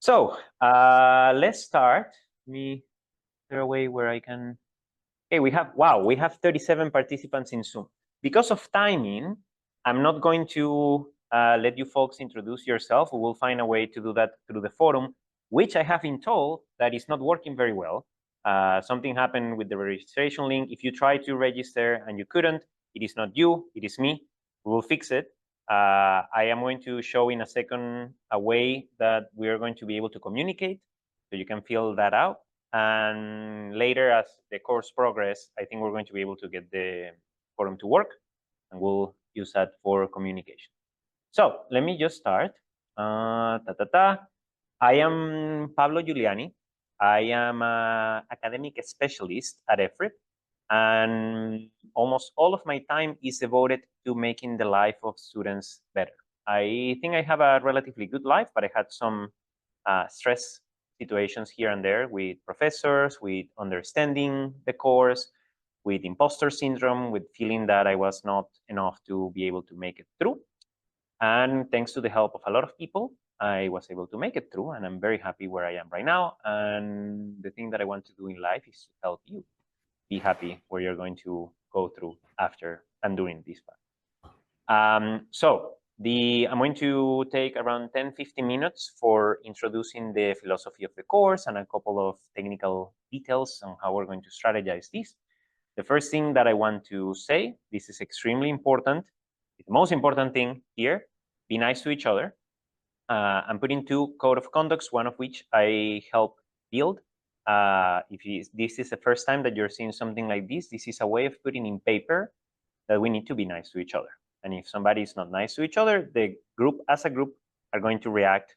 So let's start. Let me clear away where I can. Okay, we have 37 participants in Zoom. Because of timing, I'm not going to let you folks introduce yourself. We will find a way to do that through the forum, which I have been told that is not working very well. Something happened with the registration link. If you try to register and you couldn't, it is not you, it is me. We will fix it. I am going to show in a second a way that we are going to be able to communicate, so you can fill that out. And later, as the course progress, I think we're going to be able to get the forum to work, and we'll use that for communication. So let me just start. I am Pablo Giuliani. I am an academic specialist at EFRIP, and almost all of my time is devoted to making the life of students better. I think I have a relatively good life, but I had some stress situations here and there with professors, with understanding the course, with imposter syndrome, with feeling that I was not enough to be able to make it through. And thanks to the help of a lot of people, I was able to make it through, and I'm very happy where I am right now. And the thing that I want to do in life is to help you be happy where you're going to go through after and during this part. I'm going to take around 10-15 minutes for introducing the philosophy of the course and a couple of technical details on how we're going to strategize this. The first thing that I want to say, this is extremely important. It's the most important thing here. Be nice to each other. I'm putting 2 code of conducts, one of which I helped build. If this is the first time that you're seeing something like this is a way of putting in paper that we need to be nice to each other. And if somebody is not nice to each other, the group as a group are going to react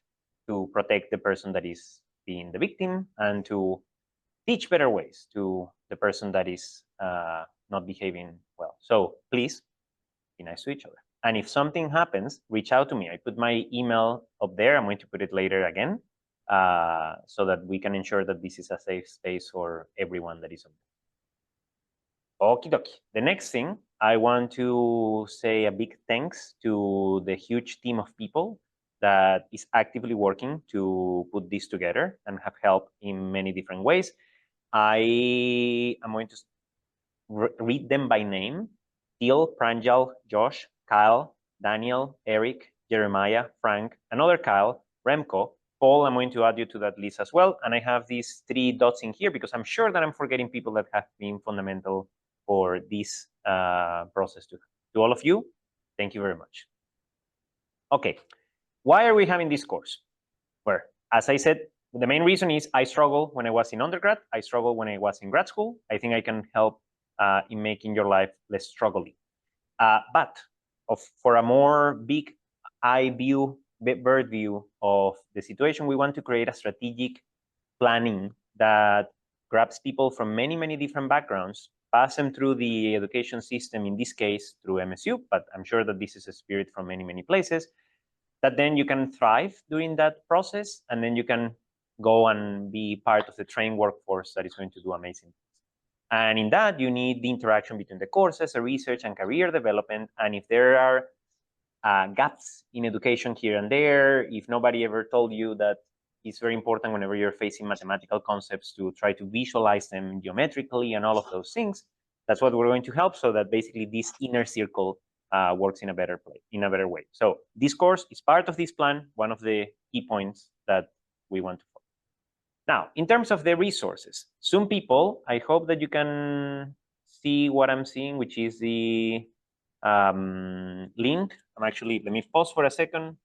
to protect the person that is being the victim and to teach better ways to the person that is not behaving well. So please be nice to each other. And if something happens, reach out to me. I put my email up there. I'm going to put it later again so that we can ensure that this is a safe space for everyone that is on there. Okie dokie. The next thing, I want to say a big thanks to the huge team of people that is actively working to put this together and have helped in many different ways. I am going to read them by name. Teal, Pranjal, Josh, Kyle, Daniel, Eric, Jeremiah, Frank, another Kyle, Remco, Paul. I'm going to add you to that list as well. And I have these 3 dots in here because I'm sure that I'm forgetting people that have been fundamental for this process too. To all of you, thank you very much. Okay, why are we having this course? Well, as I said, the main reason is I struggled when I was in undergrad. I struggled when I was in grad school. I think I can help in making your life less struggling. But for a more big eye view, bird view of the situation, we want to create a strategic planning that grabs people from many, many different backgrounds, pass them through the education system, in this case, through MSU, but I'm sure that this is a spirit from many, many places, that then you can thrive during that process, and then you can go and be part of the trained workforce that is going to do amazing things. And in that, you need the interaction between the courses, the research, and career development. And if there are gaps in education here and there, if nobody ever told you that it's very important whenever you're facing mathematical concepts to try to visualize them geometrically and all of those things, that's what we're going to help, so that basically this inner circle works in a better way. So this course is part of this plan, one of the key points that we want to follow. Now, in terms of the resources, some people, I hope that you can see what I'm seeing, which is the link. Let me pause for a second.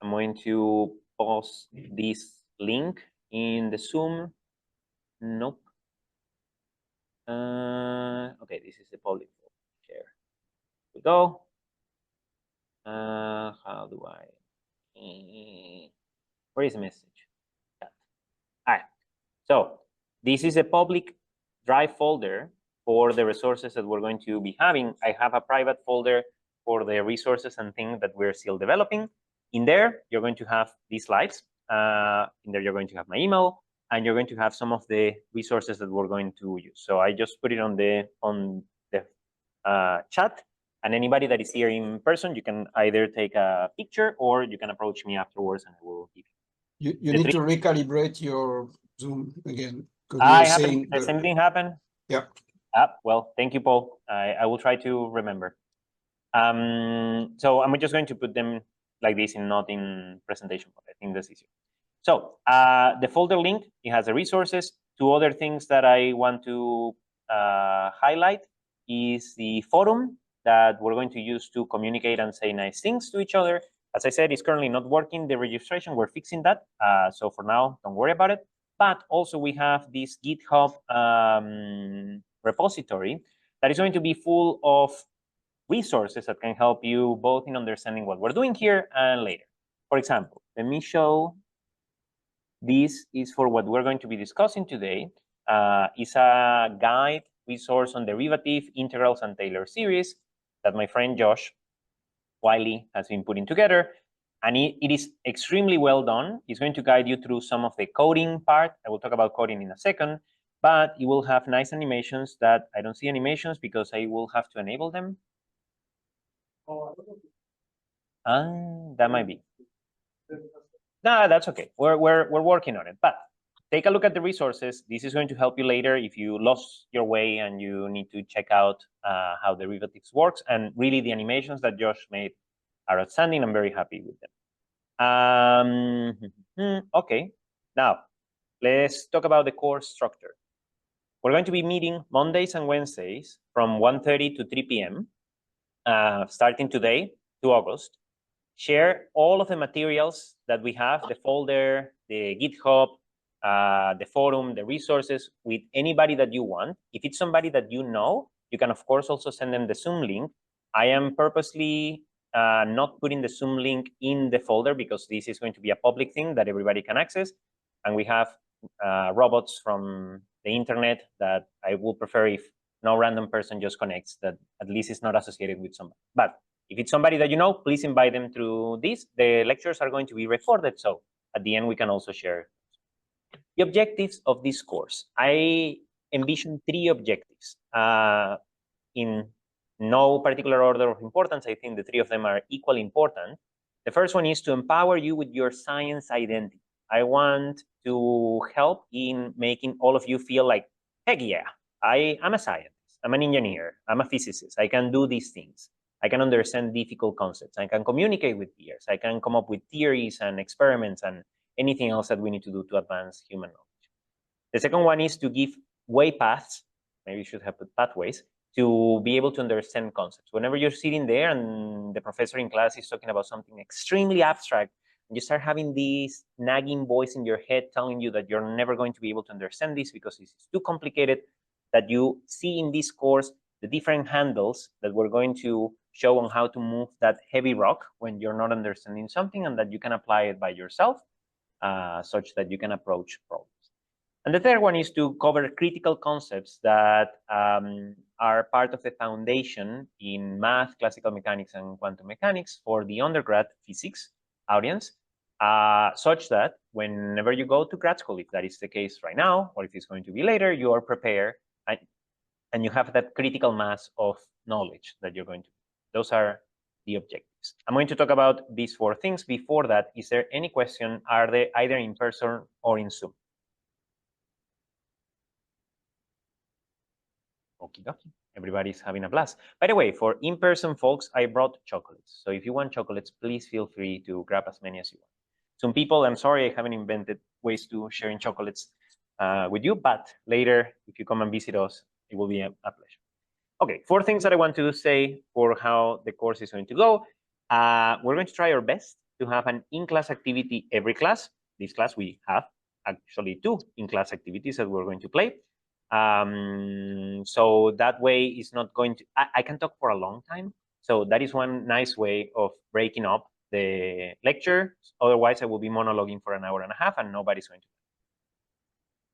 I'm going to post this link in the Zoom. Nope. Okay, this is the public share. Here we go. How do I? Where is the message? All right. So this is a public drive folder for the resources that we're going to be having. I have a private folder for the resources and things that we're still developing. In there, you're going to have these slides. In there, you're going to have my email, and you're going to have some of the resources that we're going to use. So I just put it on the chat, and anybody that is here in person, you can either take a picture or you can approach me afterwards, and I will give you. You need to recalibrate your Zoom again because I you're happen, saying the same thing happened. Yeah. Well, thank you, Paul. I will try to remember. So I'm just going to put them like this and not in presentation mode. I think that's easier. So the folder link, it has the resources. Two other things that I want to highlight is the forum that we're going to use to communicate and say nice things to each other. As I said, it's currently not working, the registration. We're fixing that. So for now, don't worry about it. But also we have this GitHub repository that is going to be full of resources that can help you both in understanding what we're doing here and later. For example, let me show. This is for what we're going to be discussing today. It's a guide resource on derivative, integrals, and Taylor series that my friend Josh Wiley has been putting together. And it is extremely well done. It's going to guide you through some of the coding part. I will talk about coding in a second, but it will have nice animations that I don't see animations because I will have to enable them. That might be. No, that's okay. We're working on it. But take a look at the resources. This is going to help you later if you lost your way and you need to check out how derivatives works. And really, the animations that Josh made are outstanding. I'm very happy with them. Okay. Now, let's talk about the course structure. We're going to be meeting Mondays and Wednesdays from 1:30 to 3 p.m. Starting today to August. Share all of the materials that we have, the folder, the GitHub, the forum, the resources with anybody that you want. If it's somebody that you know, you can, of course, also send them the Zoom link. I am purposely not putting the Zoom link in the folder because this is going to be a public thing that everybody can access. And we have robots from the internet that I would prefer if no random person just connects, that at least is not associated with somebody. But if it's somebody that you know, please invite them through this. The lectures are going to be recorded, so at the end we can also share. The objectives of this course. I envision 3 objectives in no particular order of importance. I think the 3 of them are equally important. The first one is to empower you with your science identity. I want to help in making all of you feel like, heck yeah, I'm a scientist, I'm an engineer, I'm a physicist, I can do these things. I can understand difficult concepts. I can communicate with peers. I can come up with theories and experiments and anything else that we need to do to advance human knowledge. The second one is to give way paths, maybe you should have put pathways, to be able to understand concepts. Whenever you're sitting there and the professor in class is talking about something extremely abstract, and you start having this nagging voice in your head telling you that you're never going to be able to understand this because this is too complicated, that you see in this course the different handles that we're going to show on how to move that heavy rock when you're not understanding something, and that you can apply it by yourself such that you can approach problems. And the third one is to cover critical concepts that are part of the foundation in math, classical mechanics, and quantum mechanics for the undergrad physics audience, such that whenever you go to grad school, if that is the case right now, or if it's going to be later, you are prepared and you have that critical mass of knowledge that you're going to. Those are the objectives. I'm going to talk about these 4 things. Before that, is there any question? Are they either in person or in Zoom? Okie dokie. Everybody's having a blast. By the way, for in-person folks, I brought chocolates. So if you want chocolates, please feel free to grab as many as you want. Some people, I'm sorry, I haven't invented ways to sharing chocolates with you, but later, if you come and visit us, it will be a pleasure. Okay, 4 things that I want to say for how the course is going to go. We're going to try our best to have an in-class activity every class. This class, we have actually 2 in-class activities that we're going to play. So that way it's not going to, I can talk for a long time. So that is one nice way of breaking up the lecture. Otherwise, I will be monologuing for an hour and a half and nobody's going to.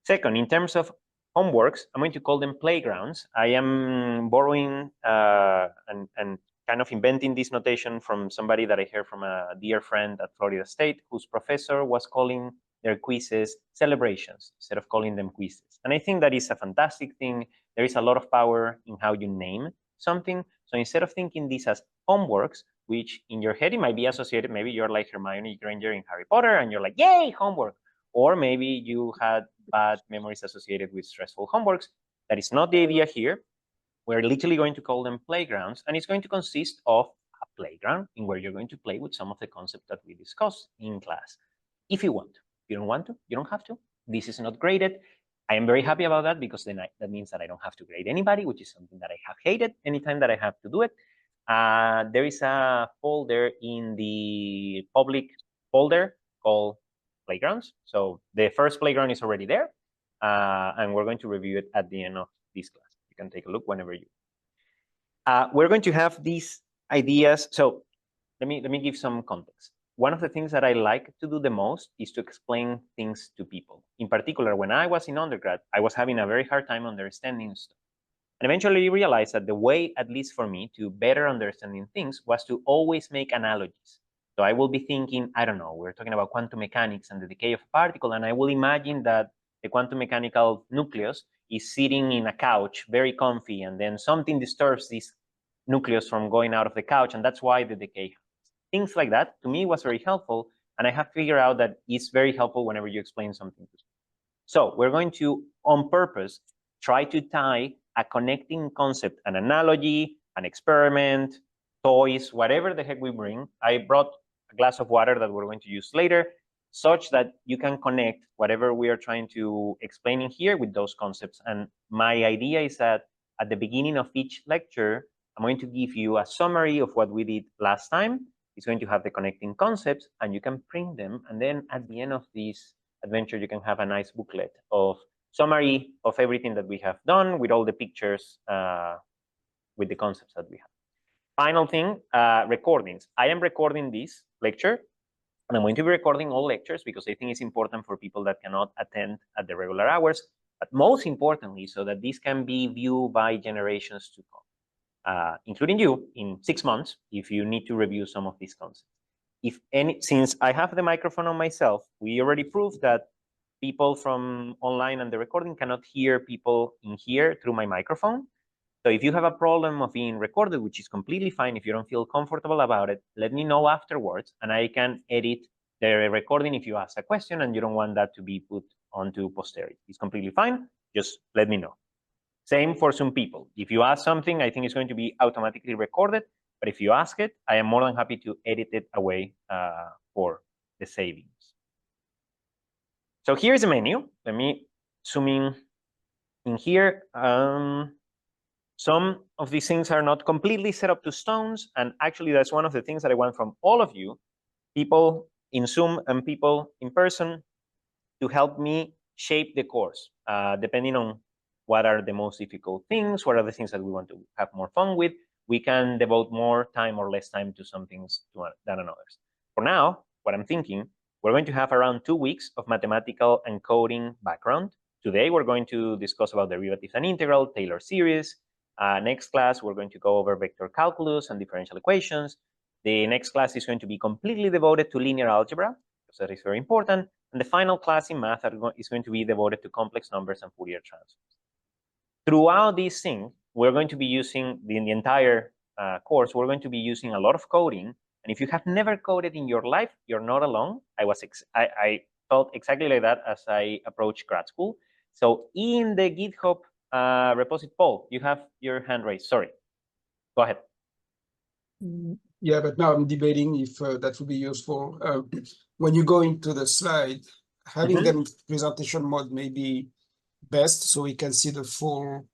Second, in terms of homeworks, I'm going to call them playgrounds. I am borrowing and kind of inventing this notation from somebody that I heard from a dear friend at Florida State, whose professor was calling their quizzes celebrations instead of calling them quizzes. And I think that is a fantastic thing. There is a lot of power in how you name something. So instead of thinking this as homeworks, which in your head, it might be associated, maybe you're like Hermione Granger in Harry Potter, and you're like, yay, homework. Or maybe you had bad memories associated with stressful homeworks. That is not the idea here. We're literally going to call them playgrounds, and it's going to consist of a playground in where you're going to play with some of the concepts that we discussed in class. If you want. If you don't want to, you don't have to. This is not graded. I am very happy about that, because then that means that I don't have to grade anybody, which is something that I have hated anytime that I have to do it. There is a folder in the public folder called playgrounds. So the first playground is already there, and we're going to review it at the end of this class. You can take a look whenever you. We're going to have these ideas. So let me give some context. One of the things that I like to do the most is to explain things to people. In particular, when I was in undergrad, I was having a very hard time understanding stuff. And eventually realized that the way, at least for me, to better understanding things was to always make analogies. So I will be thinking, I don't know, we're talking about quantum mechanics and the decay of a particle, and I will imagine that the quantum mechanical nucleus is sitting in a couch, very comfy, and then something disturbs this nucleus from going out of the couch, and that's why the decay happens. Things like that, to me, was very helpful, and I have figured out that it's very helpful whenever you explain something to someone. So we're going to, on purpose, try to tie a connecting concept, an analogy, an experiment, toys, whatever the heck we bring. I brought a glass of water that we're going to use later, such that you can connect whatever we are trying to explain in here with those concepts. And my idea is that at the beginning of each lecture, I'm going to give you a summary of what we did last time. It's going to have the connecting concepts, and you can print them. And then at the end of this adventure, you can have a nice booklet of summary of everything that we have done with all the pictures, with the concepts that we have. Final thing, recordings. I am recording this lecture, and I'm going to be recording all lectures because I think it's important for people that cannot attend at the regular hours, but most importantly, so that this can be viewed by generations to come, including you in 6 months, if you need to review some of these concepts. Since I have the microphone on myself, we already proved that people from online and the recording cannot hear people in here through my microphone. So if you have a problem of being recorded, which is completely fine, if you don't feel comfortable about it, let me know afterwards, and I can edit the recording if you ask a question and you don't want that to be put onto posterity. It's completely fine. Just let me know. Same for some people. If you ask something, I think it's going to be automatically recorded, but if you ask it, I am more than happy to edit it away for the savings. So here's the menu. Let me zoom in here. Some of these things are not completely set up to stones, and actually that's one of the things that I want from all of you, people in Zoom and people in person, to help me shape the course, depending on what are the most difficult things, what are the things that we want to have more fun with. We can devote more time or less time to some things than others. For now, what I'm thinking, we're going to have around 2 weeks of mathematical and coding background. Today, we're going to discuss about derivatives and integral, Taylor series. Next class, we're going to go over vector calculus and differential equations. The next class is going to be completely devoted to linear algebra, because that is very important. And the final class in math is going to be devoted to complex numbers and Fourier transforms. Throughout this thing, we're going to be using the entire course, we're going to be using a lot of coding. And if you have never coded in your life, you're not alone. I felt exactly like that as I approached grad school. So in the GitHub repository, Paul, you have your hand raised. Sorry. Go ahead. Yeah, but now I'm debating if that would be useful. When you go into the slide, having them presentation mode may be best, so we can see the full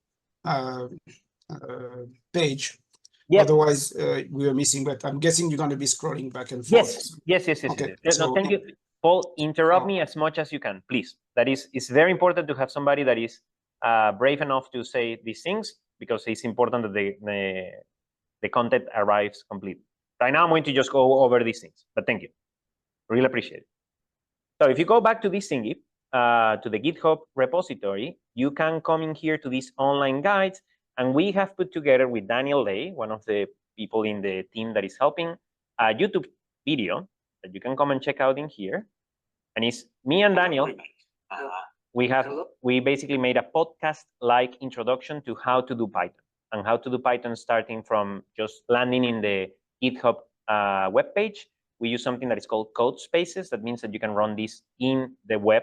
page. Yep. Otherwise, we are missing, but I'm guessing you're going to be scrolling back and forth. Yes. Okay. No, thank you. Paul, interrupt me as much as you can, please. It's very important to have somebody that is brave enough to say these things, because it's important that the content arrives completely. Right now, I'm going to just go over these things, but thank you. Really appreciate it. So if you go back to this thingy, to the GitHub repository, you can come in here to these online guides, and we have put together with Daniel Lay, one of the people in the team that is helping, a YouTube video that you can come and check out in here. And it's me and Daniel. We basically made a podcast-like introduction to how to do Python, and how to do Python starting from just landing in the GitHub web page, we use something that is called code spaces. That means that you can run this in the web,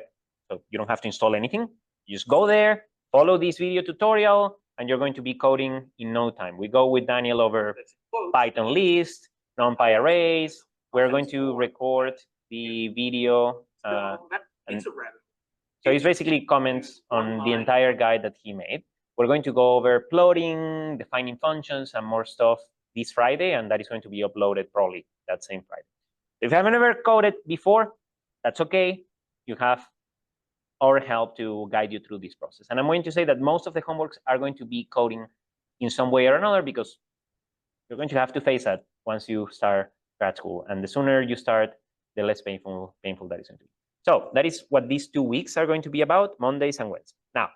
so you don't have to install anything. You just go there, follow this video tutorial, and you're going to be coding in no time. We go with Daniel over Python list, NumPy arrays. We're going to record the video. So it's basically comments on the entire guide that he made. We're going to go over plotting, defining functions, and more stuff this Friday, and that is going to be uploaded probably that same Friday. If you haven't ever coded before, that's okay. You have our help to guide you through this process. And I'm going to say that most of the homeworks are going to be coding in some way or another, because you're going to have to face that once you start grad school. And the sooner you start, the less painful that is going to be. So that is what these 2 weeks are going to be about, Mondays and Wednesdays. Now,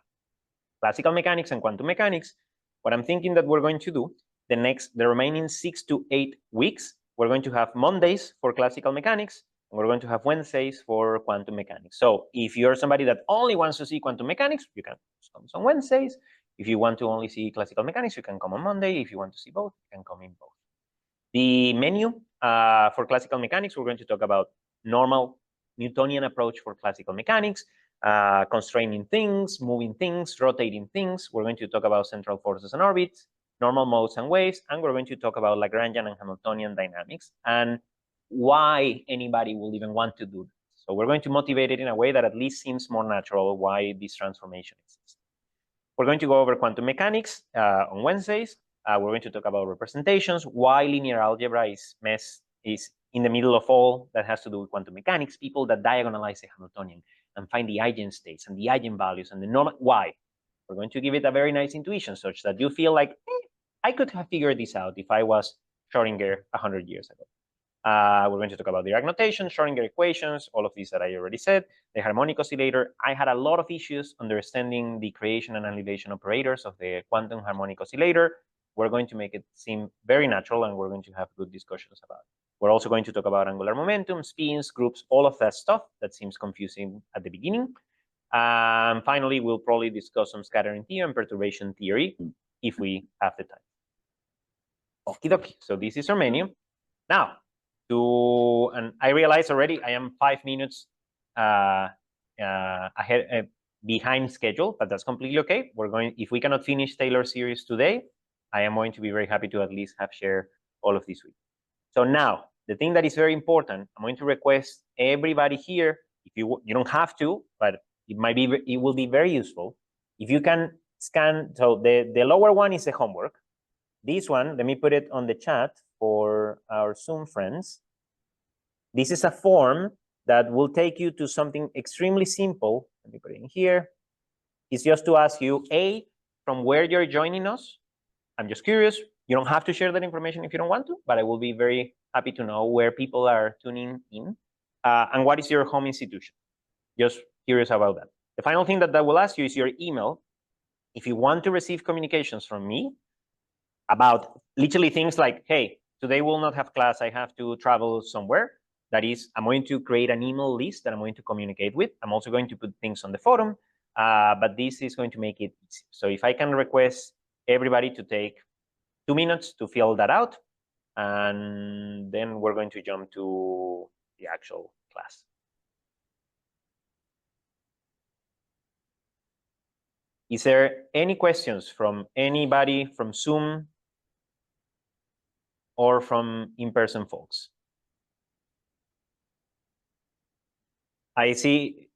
classical mechanics and quantum mechanics, what I'm thinking that we're going to do, the remaining 6 to 8 weeks, we're going to have Mondays for classical mechanics, and we're going to have Wednesdays for quantum mechanics. So if you're somebody that only wants to see quantum mechanics, you can come on Wednesdays. If you want to only see classical mechanics, you can come on Monday. If you want to see both, you can come in both. The menu for classical mechanics, we're going to talk about normal Newtonian approach for classical mechanics, constraining things, moving things, rotating things. We're going to talk about central forces and orbits, normal modes and waves, and we're going to talk about Lagrangian and Hamiltonian dynamics and why anybody will even want to do this. So we're going to motivate it in a way that at least seems more natural why this transformation exists. We're going to go over quantum mechanics on Wednesdays. We're going to talk about representations, why linear algebra is in the middle of all that has to do with quantum mechanics, people that diagonalize the Hamiltonian and find the eigenstates and the eigenvalues and the normal. Why? We're going to give it a very nice intuition such that you feel like, I could have figured this out if I was Schrodinger 100 years ago. We're going to talk about Dirac notation, Schrodinger equations, all of these that I already said, the harmonic oscillator. I had a lot of issues understanding the creation and annihilation operators of the quantum harmonic oscillator. We're going to make it seem very natural, and we're going to have good discussions about it. We're also going to talk about angular momentum, spins, groups, all of that stuff that seems confusing at the beginning. Finally, we'll probably discuss some scattering theory and perturbation theory if we have the time. Okie dokie. So this is our menu. Now, and I realize already I am 5 minutes behind schedule, but that's completely okay. If we cannot finish Taylor's series today, I am going to be very happy to at least have shared all of this week. So now, the thing that is very important, I'm going to request everybody here, if you don't have to, but it will be very useful. If you can scan, so the lower one is the homework. This one, let me put it on the chat for our Zoom friends. This is a form that will take you to something extremely simple. Let me put it in here. It's just to ask you, A, from where you're joining us. I'm just curious. You don't have to share that information if you don't want to, but I will be very happy to know where people are tuning in. And what is your home institution? Just curious about that. The final thing that will ask you is your email. If you want to receive communications from me about literally things like, hey, today we'll not have class, I have to travel somewhere. That is, I'm going to create an email list that I'm going to communicate with. I'm also going to put things on the forum, but this is going to make it easy. So if I can request everybody to take 2 minutes to fill that out, and then we're going to jump to the actual class. Is there any questions from anybody from Zoom or from in-person folks? I see.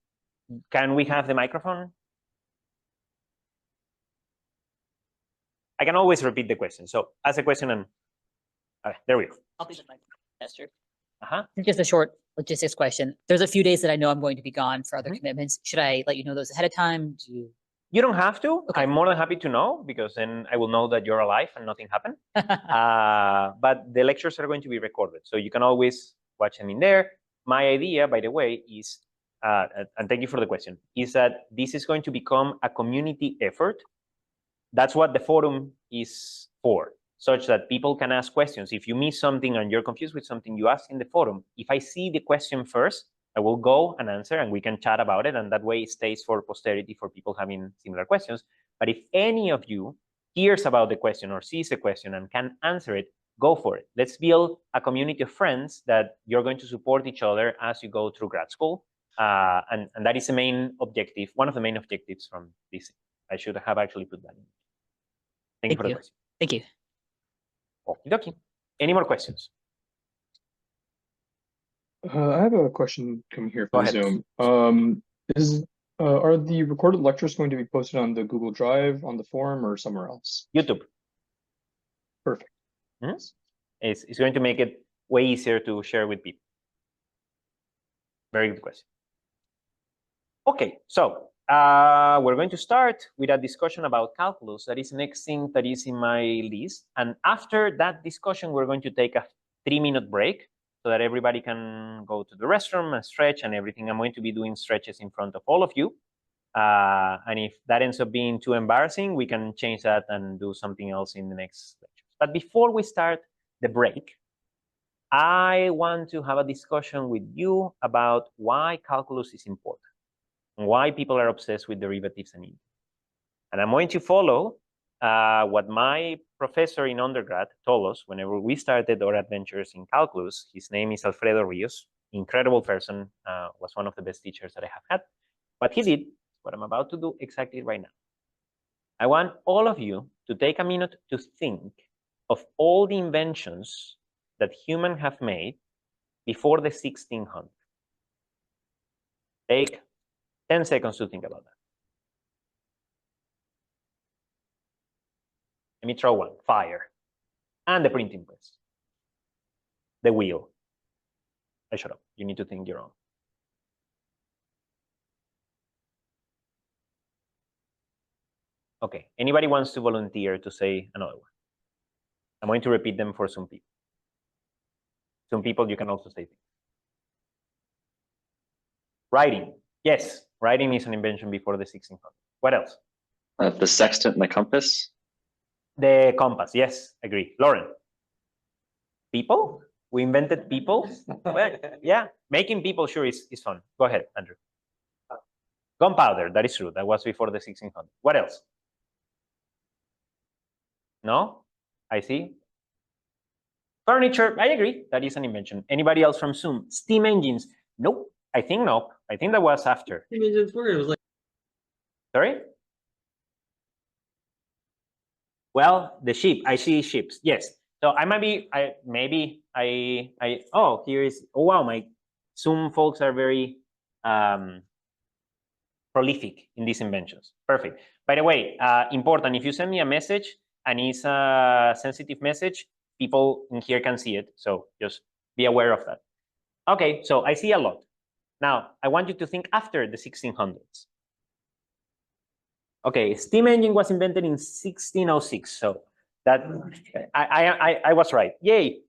Can we have the microphone? I can always repeat the question. So ask a question and there we go. I'll be the microphone tester. Just a short logistics question. There's a few days that I know I'm going to be gone for other commitments. Should I let you know those ahead of time? You don't have to. Okay. I'm more than happy to know, because then I will know that you're alive and nothing happened. But the lectures are going to be recorded, so you can always watch them in there. My idea, by the way, is, and thank you for the question, is that this is going to become a community effort. That's what the forum is for, such that people can ask questions. If you miss something and you're confused with something, you ask in the forum. If I see the question first, I will go and answer, and we can chat about it, and that way it stays for posterity for people having similar questions. But if any of you hears about the question or sees the question and can answer it, go for it. Let's build a community of friends that you're going to support each other as you go through grad school. And that is the main objective, one of the main objectives from this. I should have actually put that in. Thank you for the question. Thank you. Okie dokie. Any more questions? I have a question coming here Go from ahead. Zoom. Are the recorded lectures going to be posted on the Google Drive, on the forum, or somewhere else? YouTube. Perfect. It's going to make it way easier to share with people. Very good question. Okay, so we're going to start with a discussion about calculus. That is the next thing that is in my list. And after that discussion, we're going to take a 3-minute break so that everybody can go to the restroom and stretch and everything. I'm going to be doing stretches in front of all of you. And if that ends up being too embarrassing, we can change that and do something else in the next lecture. But before we start the break, I want to have a discussion with you about why calculus is important and why people are obsessed with derivatives and integrals. And I'm going to follow what my professor in undergrad told us whenever we started our adventures in calculus. His name is Alfredo Rios, incredible person, was one of the best teachers that I have had. What he did, what I'm about to do exactly right now. I want all of you to take a minute to think of all the inventions that humans have made before the 1600s. Take 10 seconds to think about that. Let me throw one. Fire. And the printing press. The wheel. I shut up. You need to think your own. Okay. Anybody wants to volunteer to say another one? I'm going to repeat them for some people. Some people, you can also say things. Writing. Yes, writing is an invention before the 1600s. What else? The sextant and the compass. The compass. Yes, agree. Lauren. People? We invented people? Well, yeah, making people sure is fun. Go ahead, Andrew. Gunpowder. That is true. That was before the 1600s. What else? No? I see. Furniture. I agree. That is an invention. Anybody else from Zoom? Steam engines. Nope. I think no. I think that was after. Steam engines were. It was like. Sorry? Well, the ship. I see ships. Yes. So I might be. Oh, here is. Oh wow, my Zoom folks are very prolific in these inventions. Perfect. By the way, important. If you send me a message and it's a sensitive message, people in here can see it. So just be aware of that. Okay. So I see a lot. Now I want you to think after the 1600s. Okay, steam engine was invented in 1606, so that I was right. Yay!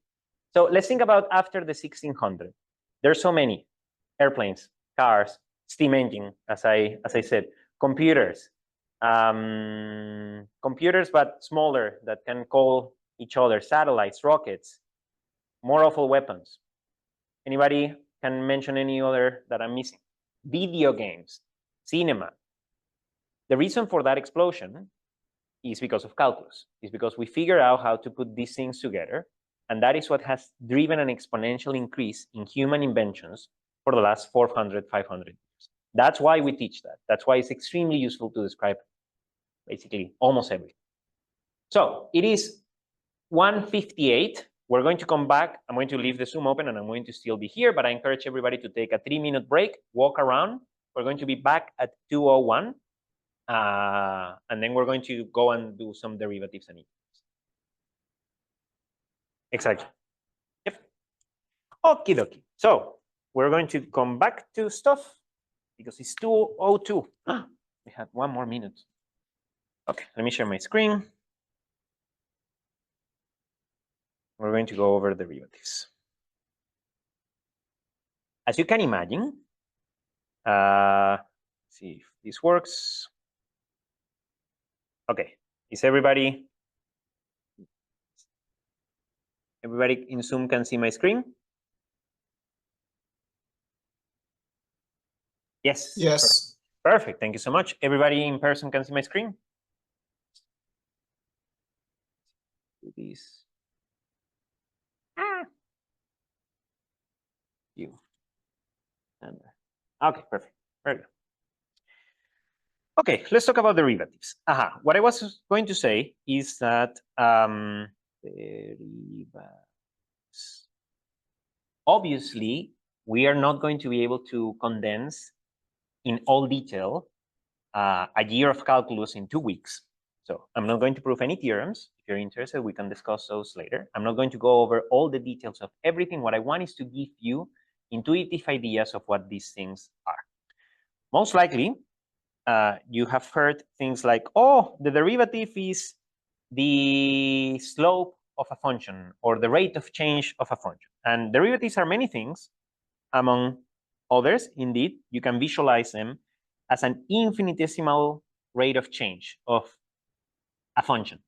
So let's think about after the 1600s. There's so many airplanes, cars, steam engine, as I said, computers, computers but smaller that can call each other, satellites, rockets, more awful weapons. Anybody can mention any other that I'm missing? Video games, cinema. The reason for that explosion is because of calculus. It's because we figure out how to put these things together. And that is what has driven an exponential increase in human inventions for the last 400, 500 years. That's why we teach that. That's why it's extremely useful to describe basically almost everything. So it is 1:58. We're going to come back. I'm going to leave the Zoom open and I'm going to still be here, but I encourage everybody to take a 3-minute break, walk around. We're going to be back at 2:01. And then we're going to go and do some derivatives and integrals. Exactly. Yep. Okie dokie. So we're going to come back to stuff because it's 2:02. We have 1 more minute. Okay, let me share my screen. We're going to go over derivatives. As you can imagine, see if this works. Okay, is everybody in Zoom can see my screen? Yes. Yes. Perfect. Thank you so much. Everybody in person can see my screen? Do this. Okay, perfect. Very good. Okay, let's talk about derivatives. What I was going to say is that derivatives. Obviously, we are not going to be able to condense in all detail a year of calculus in 2 weeks. So I'm not going to prove any theorems. If you're interested, we can discuss those later. I'm not going to go over all the details of everything. What I want is to give you intuitive ideas of what these things are. Most likely, you have heard things like, oh, the derivative is the slope of a function or the rate of change of a function. And derivatives are many things. Among others, indeed, you can visualize them as an infinitesimal rate of change of a function.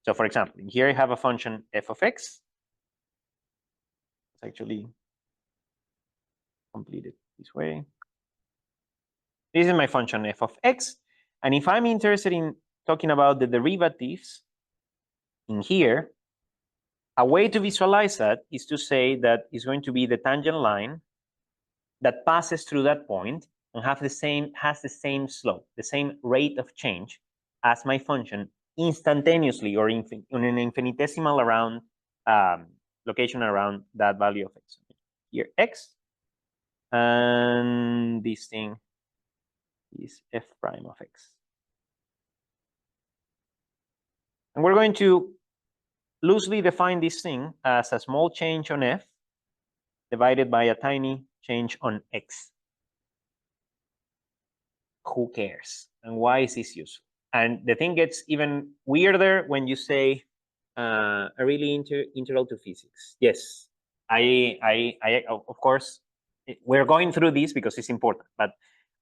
So for example, here I have a function f of x. It's actually completed this way. This is my function f of x. And if I'm interested in talking about the derivatives in here, a way to visualize that is to say that it's going to be the tangent line that passes through that point and has the same slope, the same rate of change as my function instantaneously or in an infinitesimal around location around that value of x. Here x, and this thing is f prime of x. And we're going to loosely define this thing as a small change on f divided by a tiny change on x. Who cares? And why is this useful? And the thing gets even weirder when you say a really integral to physics. Yes, I of course, we're going through this because it's important. But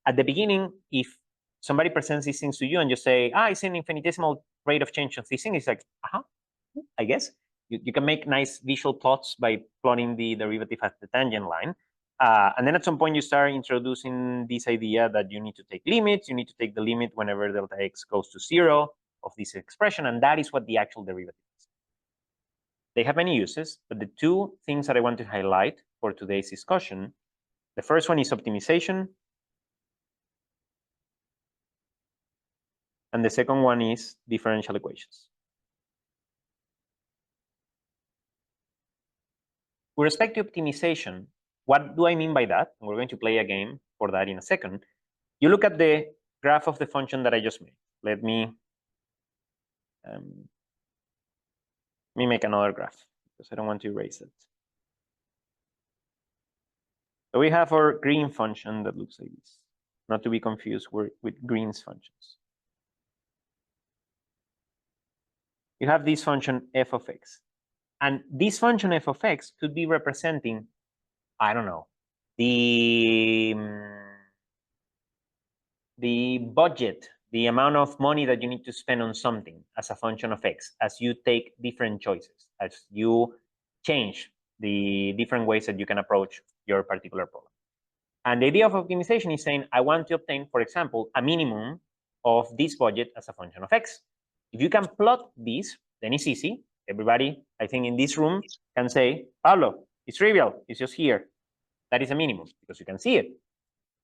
at the beginning, if somebody presents these things to you and you say, it's an infinitesimal rate of change of this thing, it's like, I guess. You can make nice visual plots by plotting the derivative at the tangent line. And then at some point, you start introducing this idea that you need to take limits. You need to take the limit whenever delta x goes to 0 of this expression. And that is what the actual derivative is. They have many uses, but the two things that I want to highlight for today's discussion, the first one is optimization. And the second one is differential equations. With respect to optimization, what do I mean by that? And we're going to play a game for that in a second. You look at the graph of the function that I just made. Let me make another graph because I don't want to erase it. So we have our green function that looks like this, not to be confused with Green's functions. You have this function f of x. And this function f of x could be representing, I don't know, the budget, the amount of money that you need to spend on something as a function of x, as you take different choices, as you change the different ways that you can approach your particular problem. And the idea of optimization is saying, I want to obtain, for example, a minimum of this budget as a function of x. If you can plot this, then it's easy. Everybody, I think, in this room can say, Pablo, it's trivial. It's just here. That is a minimum because you can see it.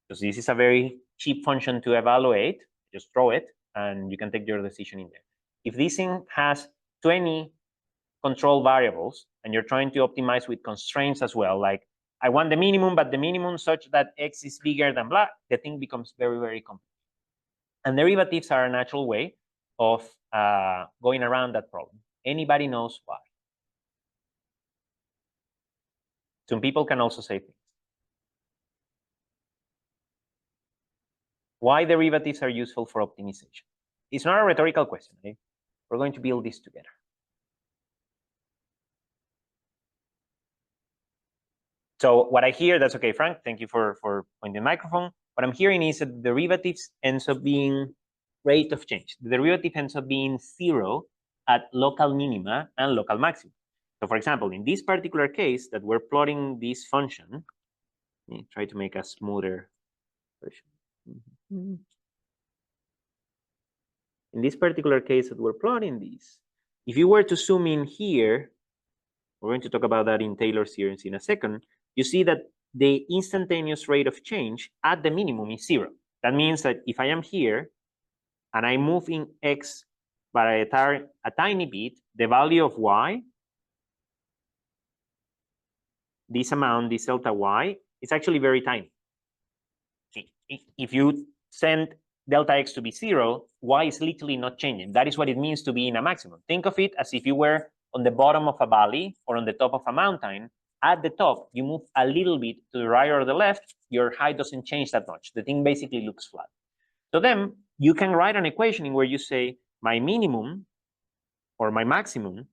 Because this is a very cheap function to evaluate. Just throw it, and you can take your decision in there. If this thing has 20 control variables, and you're trying to optimize with constraints as well, like I want the minimum, but the minimum such that x is bigger than blah, the thing becomes very, very complicated. And derivatives are a natural way of going around that problem. Anybody knows why? Some people can also say things. Why derivatives are useful for optimization? It's not a rhetorical question. Okay? We're going to build this together. So what I hear, that's okay, Frank, thank you for pointing the microphone. What I'm hearing is that the derivatives ends up being rate of change. The derivative ends up being 0 at local minima and local maxima. So for example, in this particular case that we're plotting this function, let me try to make a smoother version. In this particular case that we're plotting this, if you were to zoom in here, we're going to talk about that in Taylor series in a second, you see that the instantaneous rate of change at the minimum is 0. That means that if I am here and I move in x by a tiny bit, the value of y, this amount, this delta y, is actually very tiny. If you send delta x to be 0, y is literally not changing. That is what it means to be in a maximum. Think of it as if you were on the bottom of a valley or on the top of a mountain. At the top, you move a little bit to the right or the left, your height doesn't change that much. The thing basically looks flat. So then you can write an equation in where you say my minimum or my maximum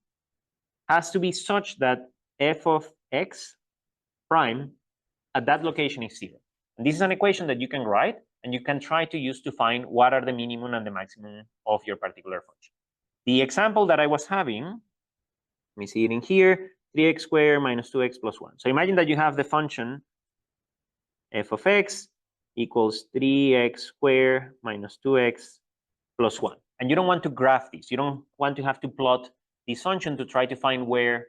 has to be such that f of x prime at that location is 0. And this is an equation that you can write and you can try to use to find what are the minimum and the maximum of your particular function. The example that I was having, let me see it in here, 3x squared minus 2x plus 1. So imagine that you have the function f of x equals 3x squared minus 2x plus 1. And you don't want to graph this. You don't want to have to plot this function to try to find where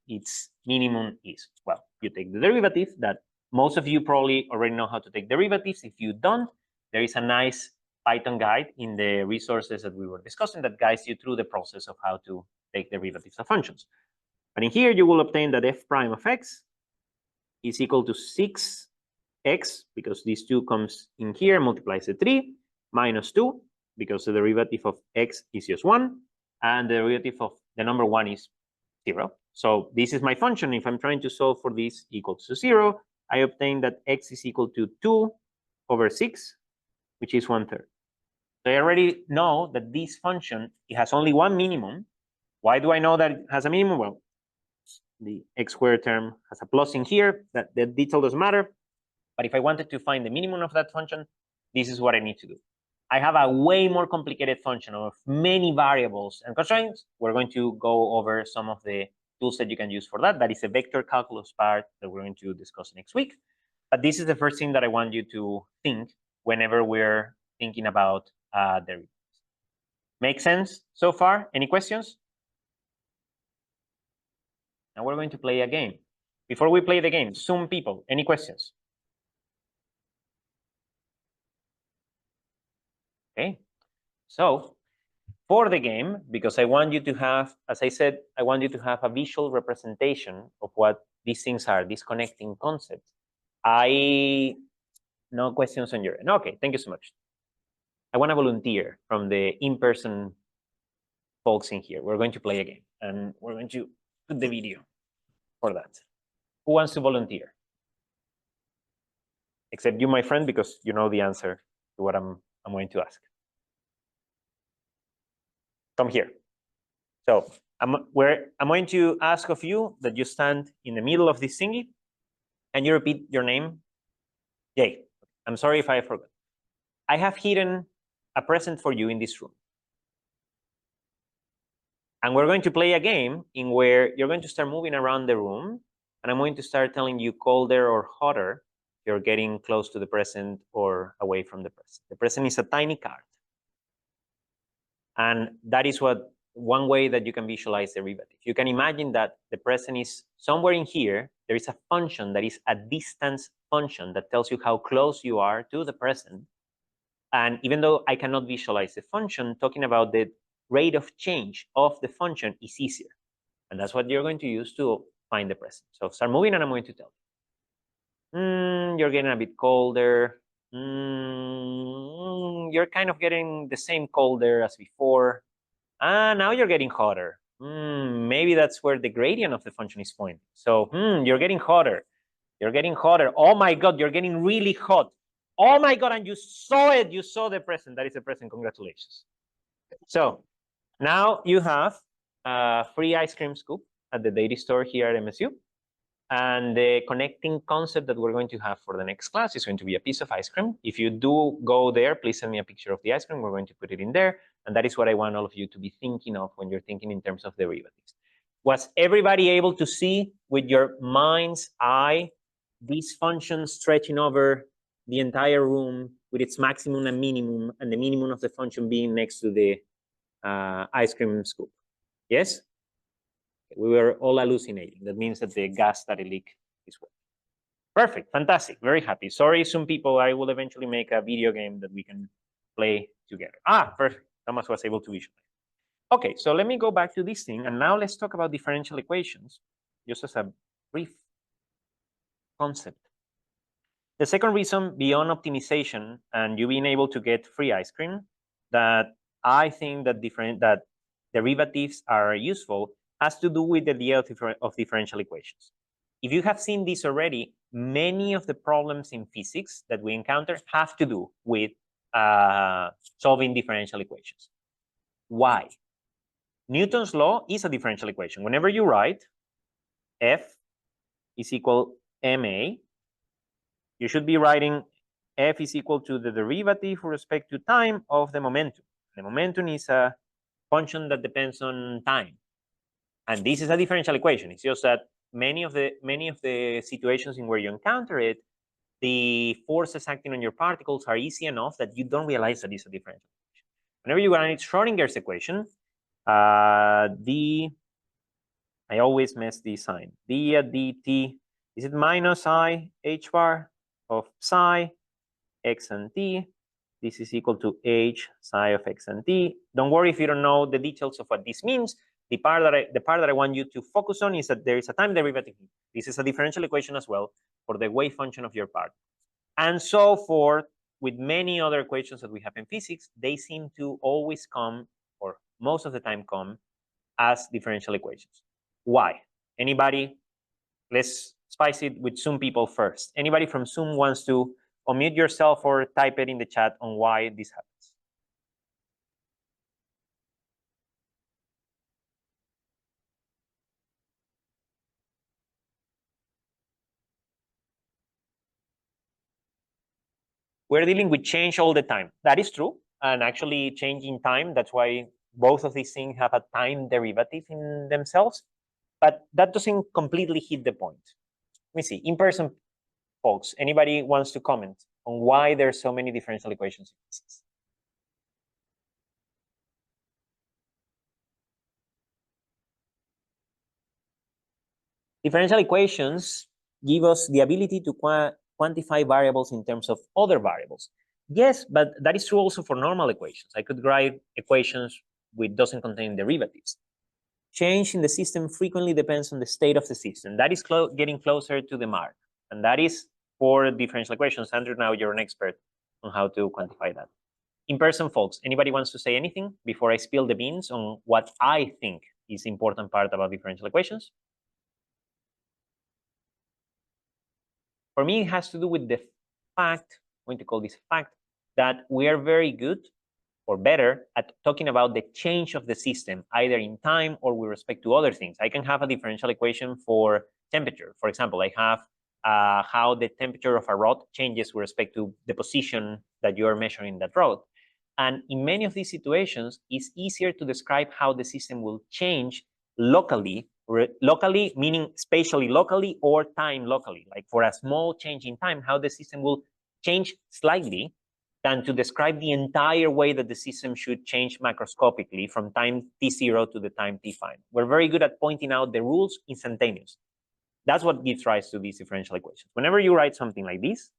its minimum is. Well, you take the derivative. That most of you probably already know how to take derivatives. If you don't, there is a nice Python guide in the resources that we were discussing that guides you through the process of how to take derivatives of functions. But in here, you will obtain that f prime of x is equal to 6x, because these 2 comes in here, multiplies the 3, minus 2, because the derivative of x is just 1, and the derivative of the number 1 is 0. So this is my function. If I'm trying to solve for this equals to 0, I obtain that x is equal to 2 over 6, which is 1/3. So I already know that this function, it has only one minimum. Why do I know that it has a minimum? Well, the x squared term has a plus in here. That the detail doesn't matter. But if I wanted to find the minimum of that function, this is what I need to do. I have a way more complicated function of many variables and constraints. We're going to go over some of the tools that you can use for that. That is a vector calculus part that we're going to discuss next week. But this is the first thing that I want you to think whenever we're thinking about derivatives. Make sense so far? Any questions? Now we're going to play a game. Before we play the game, Zoom people, any questions? Okay, so for the game, because I want you to have, as I said, I want you to have a visual representation of what these things are, these connecting concepts. No questions on your end. Okay, thank you so much. I want to volunteer from the in-person folks in here. We're going to play a game, and we're going to put the video for that. Who wants to volunteer? Except you, my friend, because you know the answer to what I'm going to ask. Come here. So I'm going to ask of you that you stand in the middle of this thingy and you repeat your name. Jay. I'm sorry if I forgot. I have hidden a present for you in this room. And we're going to play a game in where you're going to start moving around the room, and I'm going to start telling you colder or hotter if you're getting close to the present or away from the present. The present is a tiny card. And that is one way that you can visualize derivative. You can imagine that the present is somewhere in here. There is a function that is a distance function that tells you how close you are to the present. And even though I cannot visualize the function, talking about the rate of change of the function is easier. And that's what you're going to use to find the present. So start moving, and I'm going to tell you. You're getting a bit colder. You're kind of getting the same colder as before. Now you're getting hotter. Maybe that's where the gradient of the function is pointing. So you're getting hotter. You're getting hotter. Oh my God, you're getting really hot. Oh my God, and you saw it. You saw the present. That is the present. Congratulations. So now you have a free ice cream scoop at the dairy store here at MSU. And the connecting concept that we're going to have for the next class is going to be a piece of ice cream. If you do go there, please send me a picture of the ice cream. We're going to put it in there. And that is what I want all of you to be thinking of when you're thinking in terms of derivatives. Was everybody able to see with your mind's eye this function stretching over the entire room with its maximum and minimum, and the minimum of the function being next to the ice cream scoop? Yes? We were all hallucinating. That means that the gas that it leaked is working. Perfect, fantastic, very happy. Sorry, some people, I will eventually make a video game that we can play together. Ah, perfect, Thomas was able to visualize. Okay, so let me go back to this thing, and now let's talk about differential equations, just as a brief concept. The second reason, beyond optimization and you being able to get free ice cream, that I think that derivatives are useful has to do with the idea of differential equations. If you have seen this already, many of the problems in physics that we encounter have to do with solving differential equations. Why? Newton's law is a differential equation. Whenever you write F is equal ma, you should be writing F is equal to the derivative with respect to time of the momentum. The momentum is a function that depends on time. And this is a differential equation. It's just that many of the situations in where you encounter it, the forces acting on your particles are easy enough that you don't realize that it's a differential equation. Whenever you write Schrodinger's equation, I always mess the sign. D at dt, is it minus I h bar of psi x and t? This is equal to h psi of x and t. Don't worry if you don't know the details of what this means. The part that I want you to focus on is that there is a time derivative. This is a differential equation as well for the wave function of your part. And so forth with many other equations that we have in physics, they seem to always come, or most of the time come, as differential equations. Why? Anybody? Let's spice it with Zoom people first. Anybody from Zoom wants to unmute yourself or type it in the chat on why this happens? We're dealing with change all the time. That is true. And actually changing time, that's why both of these things have a time derivative in themselves. But that doesn't completely hit the point. Let me see. In-person folks, anybody wants to comment on why there's so many differential equations in physics? Differential equations give us the ability to quantify variables in terms of other variables. Yes, but that is true also for normal equations. I could write equations which doesn't contain derivatives. Change in the system frequently depends on the state of the system. That is getting closer to the mark. And that is for differential equations. Andrew, now you're an expert on how to quantify that. In-person folks, anybody wants to say anything before I spill the beans on what I think is the important part about differential equations? For me, it has to do with the fact, I'm going to call this a fact, that we are very good or better at talking about the change of the system, either in time or with respect to other things. I can have a differential equation for temperature. For example, I have how the temperature of a rod changes with respect to the position that you are measuring that rod. And in many of these situations, it's easier to describe how the system will change locally, locally meaning spatially locally or time locally, like for a small change in time, how the system will change slightly, than to describe the entire way that the system should change macroscopically from time t0 to the time t final. We're very good at pointing out the rules instantaneously. That's what gives rise to these differential equations. Whenever you write something like this,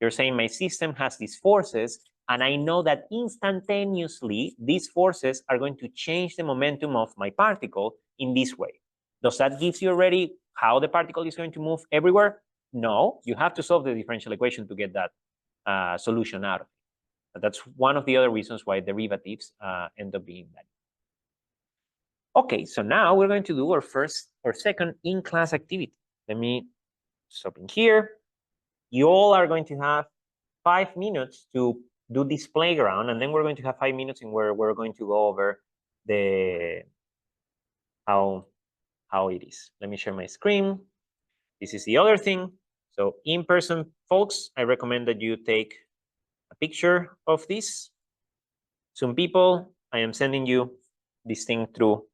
you're saying my system has these forces, and I know that instantaneously these forces are going to change the momentum of my particle in this way. Does that give you already how the particle is going to move everywhere? No, you have to solve the differential equation to get that solution out of it. But that's one of the other reasons why derivatives end up being that. Okay, so now we're going to do our second in-class activity. Let me stop in here. You all are going to have 5 minutes to do this playground, and then we're going to have 5 minutes in where we're going to go over the how it is. Let me share my screen. This is the other thing. So in-person folks, I recommend that you take a picture of this. Some people, I am sending you this thing through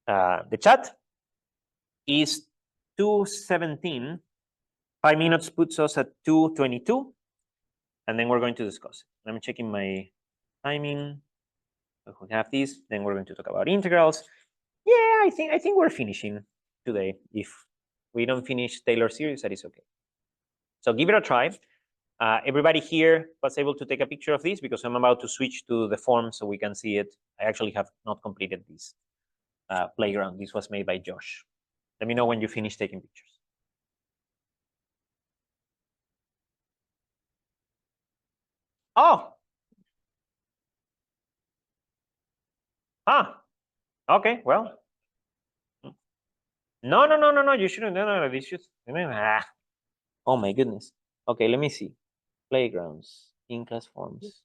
the chat. Is 2:17. 5 minutes puts us at 2:22, and then we're going to discuss it. I'm checking my timing. We have this. Then we're going to talk about integrals. Yeah, I think we're finishing today. If we don't finish Taylor series, that is okay. So give it a try. Everybody here was able to take a picture of this because I'm about to switch to the form so we can see it. I actually have not completed this playground. This was made by Josh. Let me know when you finish taking pictures. Oh. Okay, well. No, you shouldn't. No, this should. Oh my goodness. Okay, let me see. Playgrounds, in-class forms.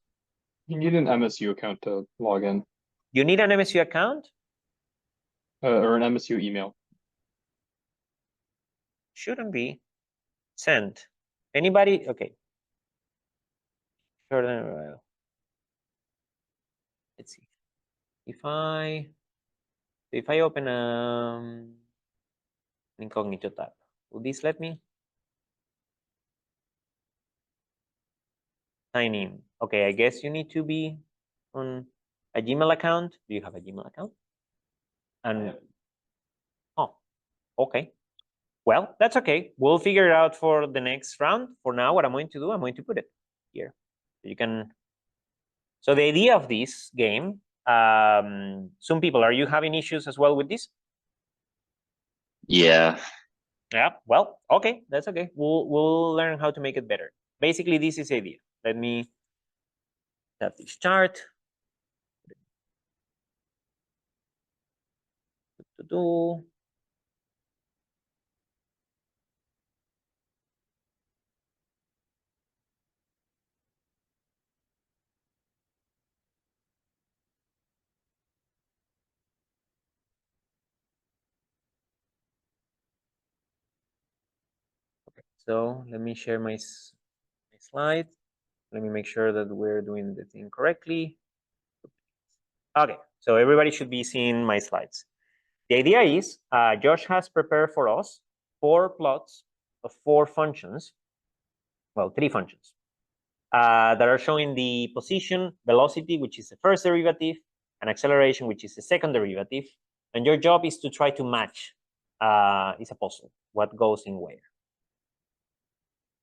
You need an MSU account to log in, You need an MSU account? or an MSU email. Shouldn't be. Send. Anybody? Okay. Let's see. If I open an incognito tab, will this let me? Sign in. Okay, I guess you need to be on a Gmail account. Do you have a Gmail account? And oh, okay. Well, that's okay. We'll figure it out for the next round. For now, what I'm going to do, I'm going to put it here. You can. So the idea of this game, some people, are you having issues as well with this? Yeah. Yeah. Well, okay, that's okay. We'll learn how to make it better. Basically, this is the idea. Let me have this chart. Okay, so let me share my slide. Let me make sure that we're doing the thing correctly. Okay, so everybody should be seeing my slides. The idea is Josh has prepared for us 4 plots of 4 functions, well, 3 functions, that are showing the position, velocity, which is the first derivative, and acceleration, which is the second derivative. And your job is to try to match, it's a puzzle, what goes in where.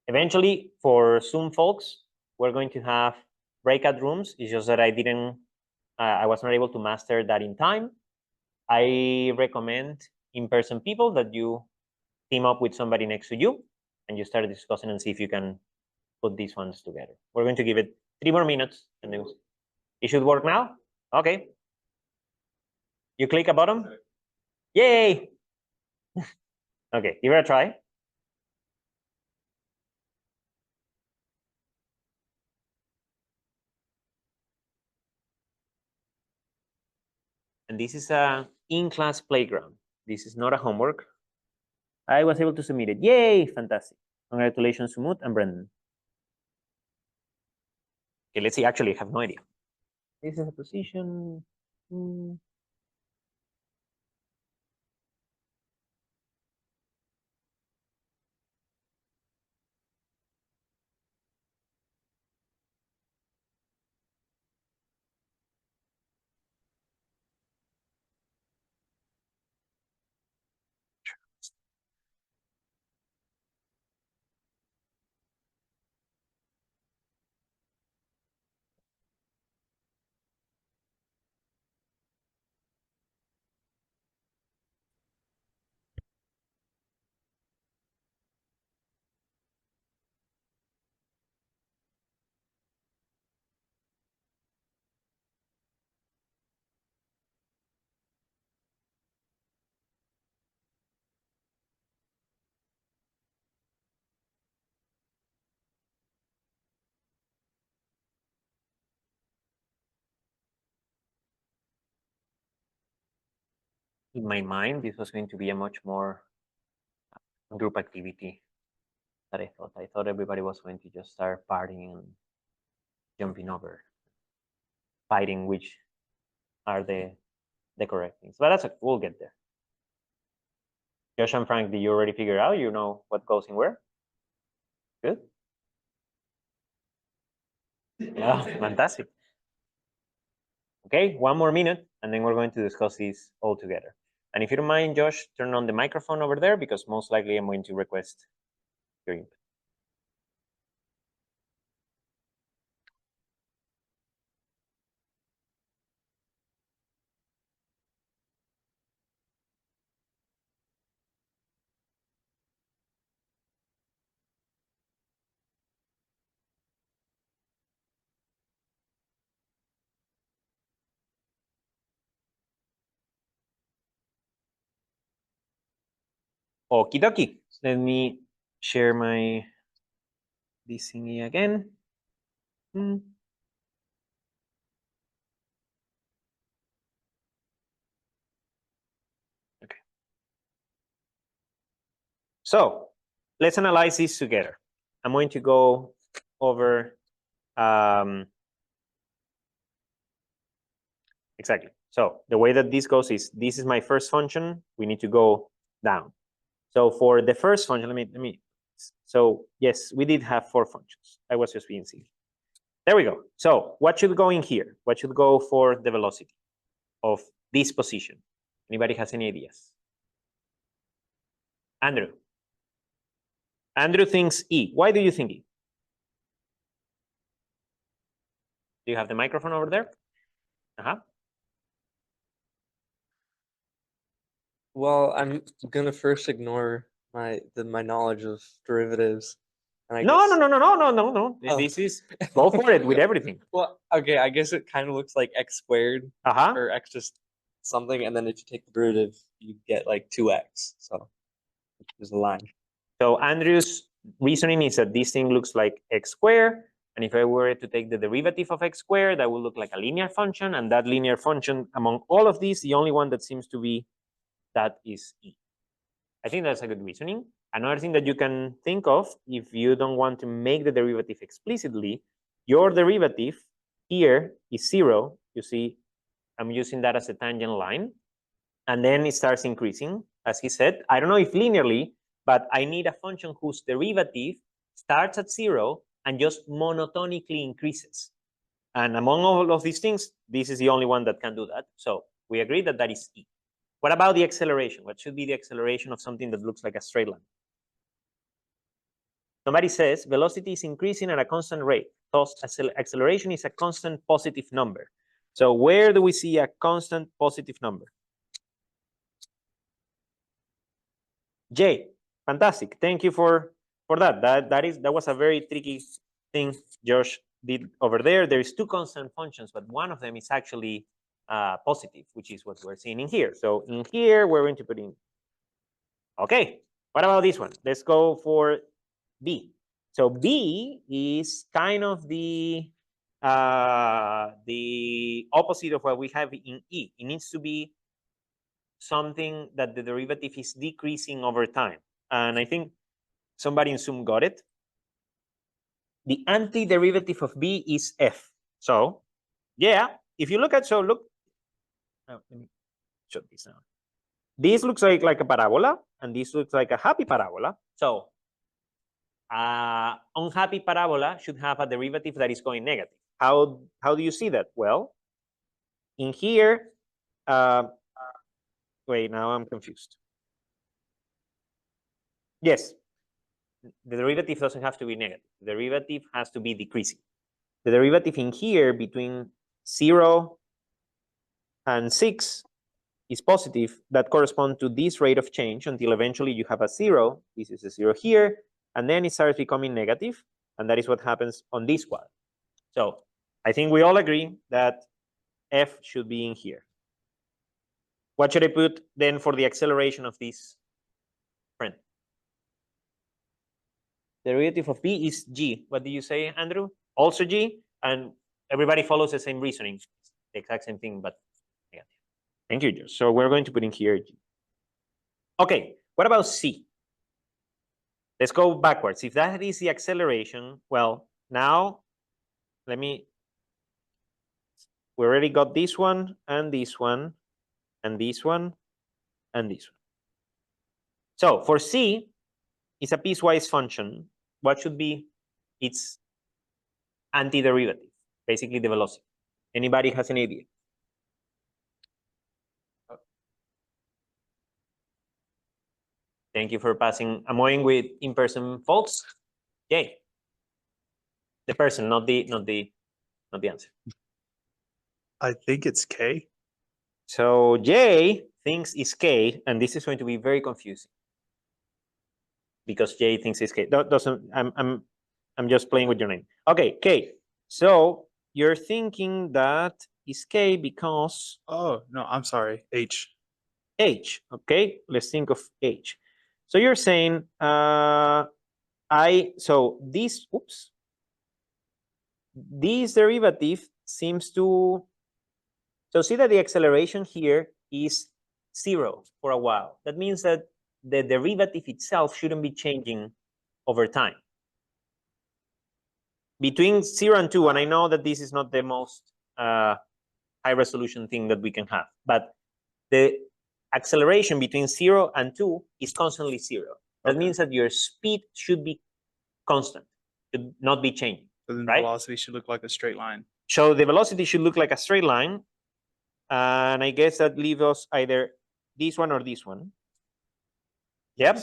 Eventually, for Zoom folks, we're going to have breakout rooms. It's just that I was not able to master that in time. I recommend in-person people that you team up with somebody next to you and you start discussing and see if you can put these ones together. We're going to give it 3 more minutes and then it should work now. Okay. You click a button. Yay. Okay, give it a try. And this is a in-class playground. This is not a homework. I was able to submit it. Yay, fantastic. Congratulations, Sumut and Brendan. Okay, let's see. Actually, I have no idea. This is a position. In my mind, this was going to be a much more group activity that I thought. I thought everybody was going to just start partying and jumping over, fighting which are the correct things. But that's okay. We'll get there. Josh and Frank, did you already figure out? You know what goes in where? Good. Yeah, fantastic. Okay, 1 more minute, and then we're going to discuss this all together. And if you don't mind, Josh, turn on the microphone over there because most likely I'm going to request your input. Okie dokie. Let me share my this thingy again. Okay. So let's analyze this together. I'm going to go over exactly. So the way that this goes is this is my first function. We need to go down. So for the first function, let me. So yes, we did have 4 functions. I was just being silly. There we go. So what should go in here? What should go for the velocity of this position? Anybody has any ideas? Andrew. Andrew thinks E. Why do you think E? Do you have the microphone over there? Uh-huh. Well, I'm gonna first ignore my knowledge of derivatives. And I No, guess, no. Oh. This is go for it with everything. Well, okay, I guess it kind of looks like x squared Uh-huh. or x just something, and then if you take the derivative, you get like 2x. So there's a line. So Andrew's reasoning is that this thing looks like x squared. And if I were to take the derivative of x squared, that would look like a linear function. And that linear function, among all of these, the only one that seems to be that is E. I think that's a good reasoning. Another thing that you can think of, if you don't want to make the derivative explicitly, your derivative here is 0. You see, I'm using that as a tangent line. And then it starts increasing, as he said. I don't know if linearly, but I need a function whose derivative starts at 0 and just monotonically increases. And among all of these things, this is the only one that can do that. So we agree that that is E. What about the acceleration? What should be the acceleration of something that looks like a straight line? Somebody says velocity is increasing at a constant rate. Thus, acceleration is a constant positive number. So where do we see a constant positive number? Jay, fantastic. Thank you for that. That was a very tricky thing Josh did over there. There is 2 constant functions, but one of them is actually positive, which is what we're seeing in here. So in here, we're going to put in. Okay, what about this one? Let's go for B. So B is kind of the opposite of what we have in E. It needs to be something that the derivative is decreasing over time. And I think somebody in Zoom got it. The antiderivative of B is F. So yeah, if you look at, so look, oh, let me show this now. This looks like a parabola, and this looks like a happy parabola. So unhappy parabola should have a derivative that is going negative. How do you see that? Well, in here, wait, now I'm confused. Yes, the derivative doesn't have to be negative. The derivative has to be decreasing. The derivative in here between 0 and 6 is positive. That corresponds to this rate of change until eventually you have a 0. This is a 0 here, and then it starts becoming negative, and that is what happens on this quadrant. So I think we all agree that F should be in here. What should I put then for the acceleration of this friend? The derivative of B is G. What do you say, Andrew? Also G, and everybody follows the same reasoning. The exact same thing, but negative. Thank you, Josh. So we're going to put in here G. Okay, what about C? Let's go backwards. If that is the acceleration, well, now we already got this one, and this one, and this one, and this one. So for C, it's a piecewise function. What should be its antiderivative? Basically the velocity. Anybody has an idea? Thank you for passing. I'm going with in-person folks. Yay. The person, not the answer. I think it's K. So Jay thinks it's K, and this is going to be very confusing because Jay thinks it's K. I'm just playing with your name. Okay, K. So you're thinking that it's K because Oh, no, I'm sorry. H. H. Okay, let's think of H. So you're saying this derivative seems to, so see that the acceleration here is 0 for a while. That means that the derivative itself shouldn't be changing over time. Between 0 and 2, and I know that this is not the most high resolution thing that we can have, but the acceleration between 0 and 2 is constantly 0. That Okay. means that your speed should be constant, should not be changing. So then Right? velocity should look like a straight line. So the velocity should look like a straight line. And I guess that leaves us either this one or this one. Yep.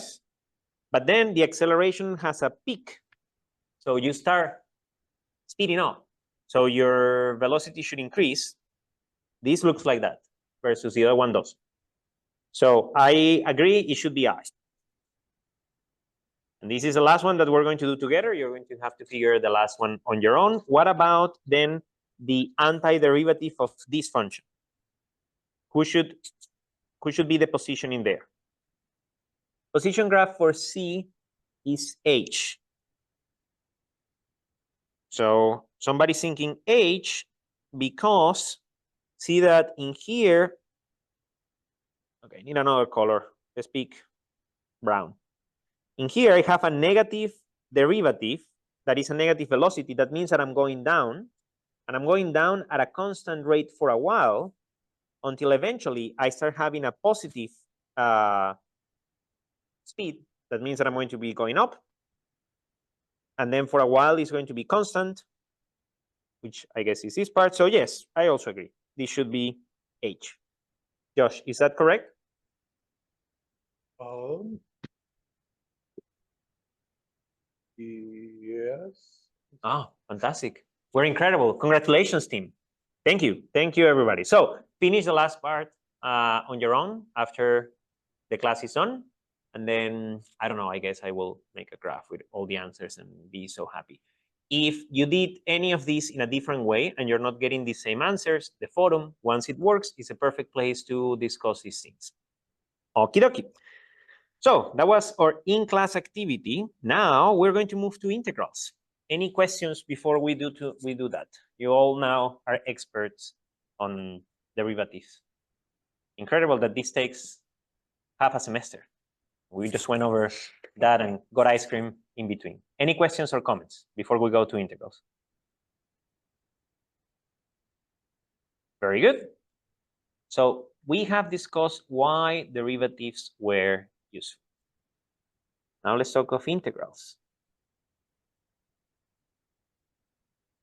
But then the acceleration has a peak. So you start speeding up. So your velocity should increase. This looks like that versus the other one does. So I agree, it should be I. And this is the last one that we're going to do together. You're going to have to figure the last one on your own. What about then the antiderivative of this function? Who should be the position in there? Position graph for C is H. So somebody's thinking H because see that in here, okay, I need another color. Let's pick brown. In here, I have a negative derivative that is a negative velocity. That means that I'm going down, and I'm going down at a constant rate for a while until eventually I start having a positive speed. That means that I'm going to be going up. And then for a while, it's going to be constant, which I guess is this part. So yes, I also agree. This should be H. Josh, is that correct? Yes. Oh, fantastic. We're incredible. Congratulations, team. Thank you. Thank you, everybody. So finish the last part on your own after the class is done. And then, I don't know, I guess I will make a graph with all the answers and be so happy. If you did any of these in a different way and you're not getting the same answers, the forum, once it works, is a perfect place to discuss these things. Okie dokie. So that was our in-class activity. Now we're going to move to integrals. Any questions before we do that? You all now are experts on derivatives. Incredible that this takes half a semester. We just went over that and got ice cream in between. Any questions or comments before we go to integrals? Very good. So we have discussed why derivatives were useful. Now let's talk of integrals.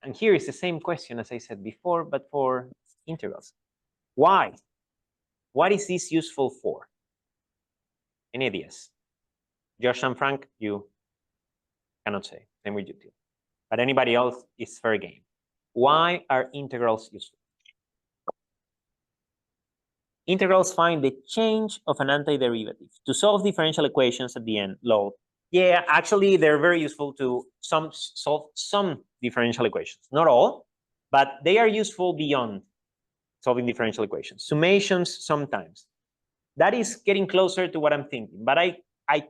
And here is the same question as I said before, but for integrals. Why? What is this useful for? Any ideas? Josh and Frank, you cannot say. Same with you too. But anybody else is fair game. Why are integrals useful? Integrals find the change of an antiderivative to solve differential equations at the end. Lol. Yeah, actually, they're very useful to solve some differential equations. Not all, but they are useful beyond solving differential equations. Summations sometimes. That is getting closer to what I'm thinking. But I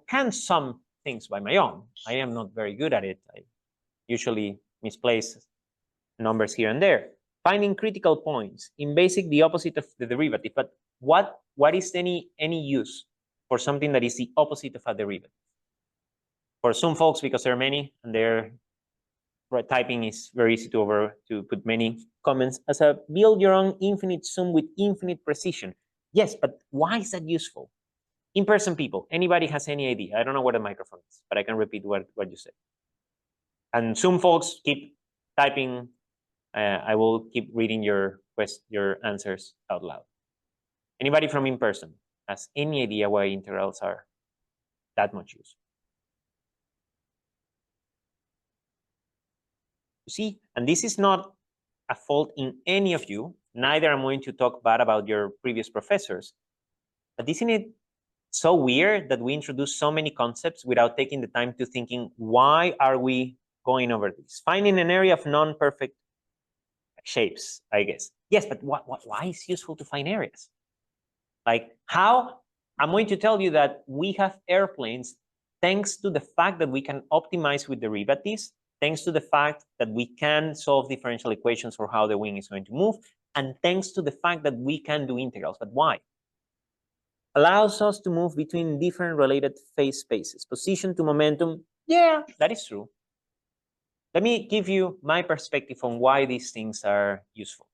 can sum things by my own. I am not very good at it. I usually misplace numbers here and there. Finding critical points, in basic, the opposite of the derivative. But what is any use for something that is the opposite of a derivative? For some folks, because there are many, and their typing is very easy to put many comments as a build your own infinite sum with infinite precision. Yes, but why is that useful? In-person people, anybody has any idea? I don't know what a microphone is, but I can repeat what you said. And some folks keep typing. I will keep reading your answers out loud. Anybody from in-person has any idea why integrals are that much use? You see, and this is not a fault in any of you. Neither I'm going to talk bad about your previous professors. But isn't it so weird that we introduce so many concepts without taking the time to thinking, why are we going over this? Finding an area of non-perfect shapes, I guess. Yes, but why is it useful to find areas? Like how I'm going to tell you that we have airplanes thanks to the fact that we can optimize with derivatives, thanks to the fact that we can solve differential equations for how the wing is going to move, and thanks to the fact that we can do integrals. But why? Allows us to move between different related phase spaces. Position to momentum, yeah, that is true. Let me give you my perspective on why these things are useful.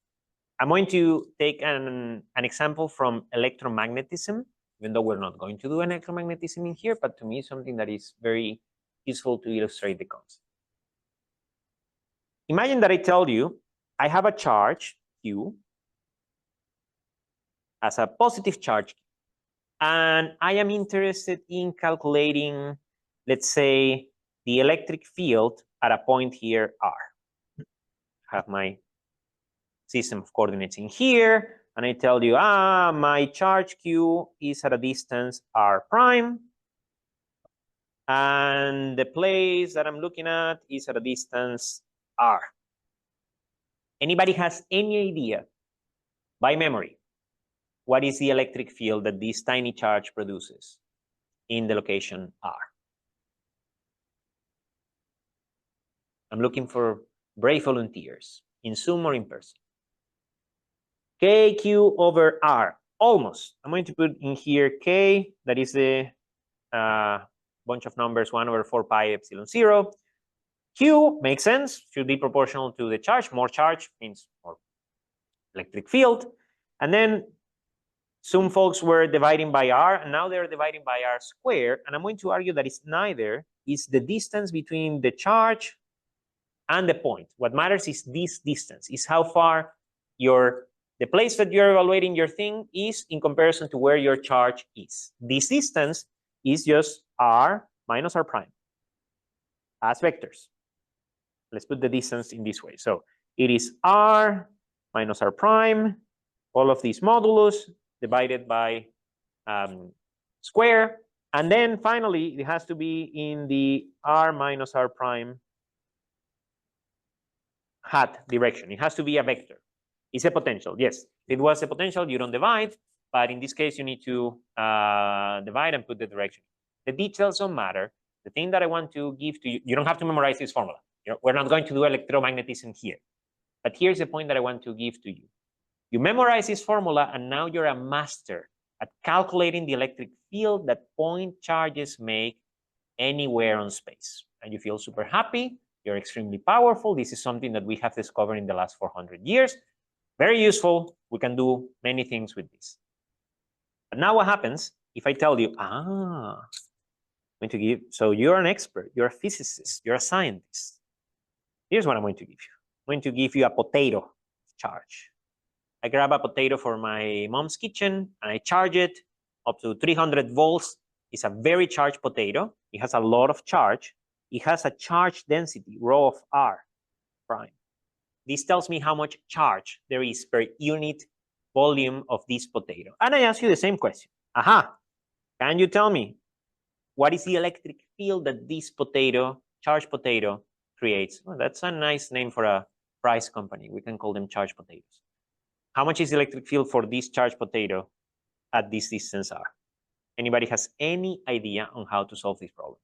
I'm going to take an example from electromagnetism, even though we're not going to do electromagnetism in here, but to me, something that is very useful to illustrate the concept. Imagine that I tell you, I have a charge, Q, as a positive charge, and I am interested in calculating, let's say, the electric field at a point here, R. I have my system of coordinates in here, and I tell you, my charge Q is at a distance R prime, and the place that I'm looking at is at a distance R. Anybody has any idea, by memory, what is the electric field that this tiny charge produces in the location R? I'm looking for brave volunteers, in Zoom or in person. KQ over R, almost. I'm going to put in here K, that is the bunch of numbers, 1 over 4 pi epsilon 0. Q makes sense, should be proportional to the charge. More charge means more electric field. And then some folks were dividing by R, and now they're dividing by R squared. And I'm going to argue that it's neither. It's the distance between the charge and the point. What matters is this distance, is how far the place that you're evaluating your thing is in comparison to where your charge is. This distance is just R minus R prime as vectors. Let's put the distance in this way. So it is R minus R prime, all of these modulus divided by square. And then finally, it has to be in the R minus R prime hat direction. It has to be a vector. It's a potential, yes. If it was a potential, you don't divide, but in this case, you need to divide and put the direction. The details don't matter. The thing that I want to give to you, you don't have to memorize this formula. We're not going to do electromagnetism here. But here's the point that I want to give to you. You memorize this formula, and now you're a master at calculating the electric field that point charges make anywhere on space. And you feel super happy. You're extremely powerful. This is something that we have discovered in the last 400 years. Very useful. We can do many things with this. But now what happens if I tell you, I'm going to give, so you're an expert, you're a physicist, you're a scientist. Here's what I'm going to give you. I'm going to give you a potato charge. I grab a potato for my mom's kitchen and I charge it up to 300 volts. It's a very charged potato. It has a lot of charge. It has a charge density, rho of R prime. This tells me how much charge there is per unit volume of this potato. And I ask you the same question. Can you tell me what is the electric field that this potato, charged potato, creates? Well, that's a nice name for a prize company. We can call them charged potatoes. How much is the electric field for this charged potato at this distance R? Anybody has any idea on how to solve this problem?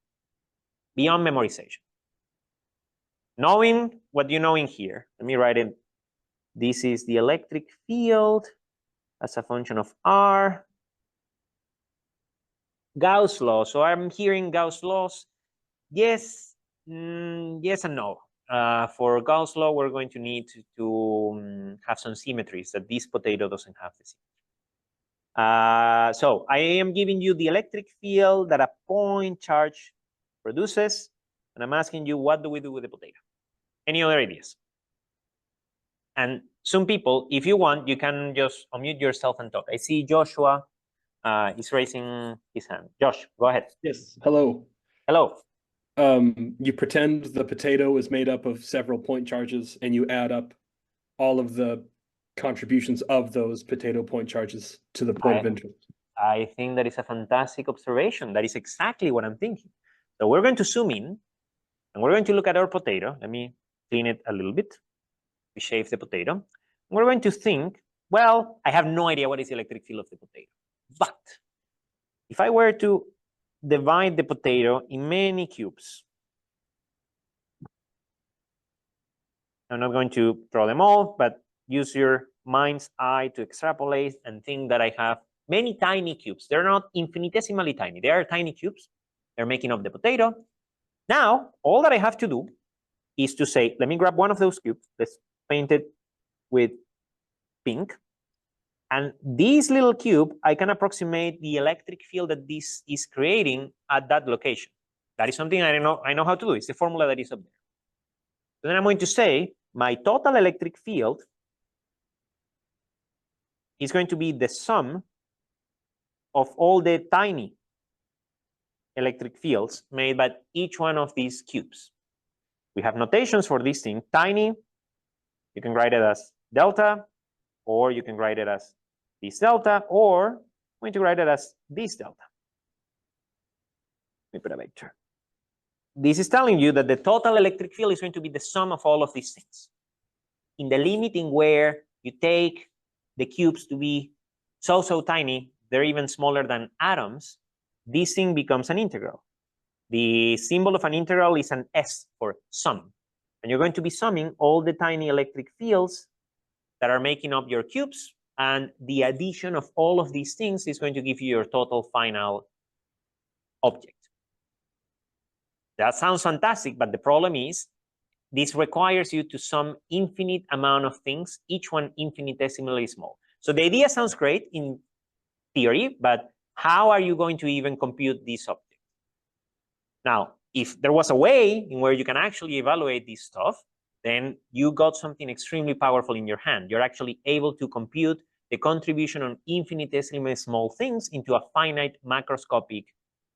Beyond memorization. Knowing what you know in here, let me write it. This is the electric field as a function of R. Gauss law. So I'm hearing Gauss laws. Yes, yes and no. For Gauss law, we're going to need to have some symmetries that this potato doesn't have the symmetry. So I am giving you the electric field that a point charge produces, and I'm asking you, what do we do with the potato? Any other ideas? And some people, if you want, you can just unmute yourself and talk. I see Joshua is raising his hand. Josh, go ahead. Yes, hello. Hello. You pretend the potato is made up of several point charges, and you add up all of the contributions of those potato point charges to the point of interest. I think that is a fantastic observation. That is exactly what I'm thinking. So we're going to zoom in, and we're going to look at our potato. Let me clean it a little bit. We shave the potato. We're going to think, well, I have no idea what is the electric field of the potato. But If I were to divide the potato in many cubes, I'm not going to draw them all, but use your mind's eye to extrapolate and think that I have many tiny cubes. They're not infinitesimally tiny. They are tiny cubes. They're making up the potato. Now, all that I have to do is to say, let me grab one of those cubes. Let's paint it with pink. And this little cube, I can approximate the electric field that this is creating at that location. That is something I know how to do. It's the formula that is up there. So then I'm going to say my total electric field is going to be the sum of all the tiny electric fields made by each one of these cubes. We have notations for this thing. Tiny, you can write it as delta, or you can write it as this delta, or I'm going to write it as this delta. Let me put a vector. This is telling you that the total electric field is going to be the sum of all of these things. In the limit in where you take the cubes to be so tiny, they're even smaller than atoms, this thing becomes an integral. The symbol of an integral is an S for sum. And you're going to be summing all the tiny electric fields that are making up your cubes, and the addition of all of these things is going to give you your total final object. That sounds fantastic, but the problem is this requires you to sum infinite amount of things, each one infinitesimally small. So the idea sounds great in theory, but how are you going to even compute this object? Now, if there was a way in where you can actually evaluate this stuff, then you got something extremely powerful in your hand. You're actually able to compute the contribution on infinitesimally small things into a finite macroscopic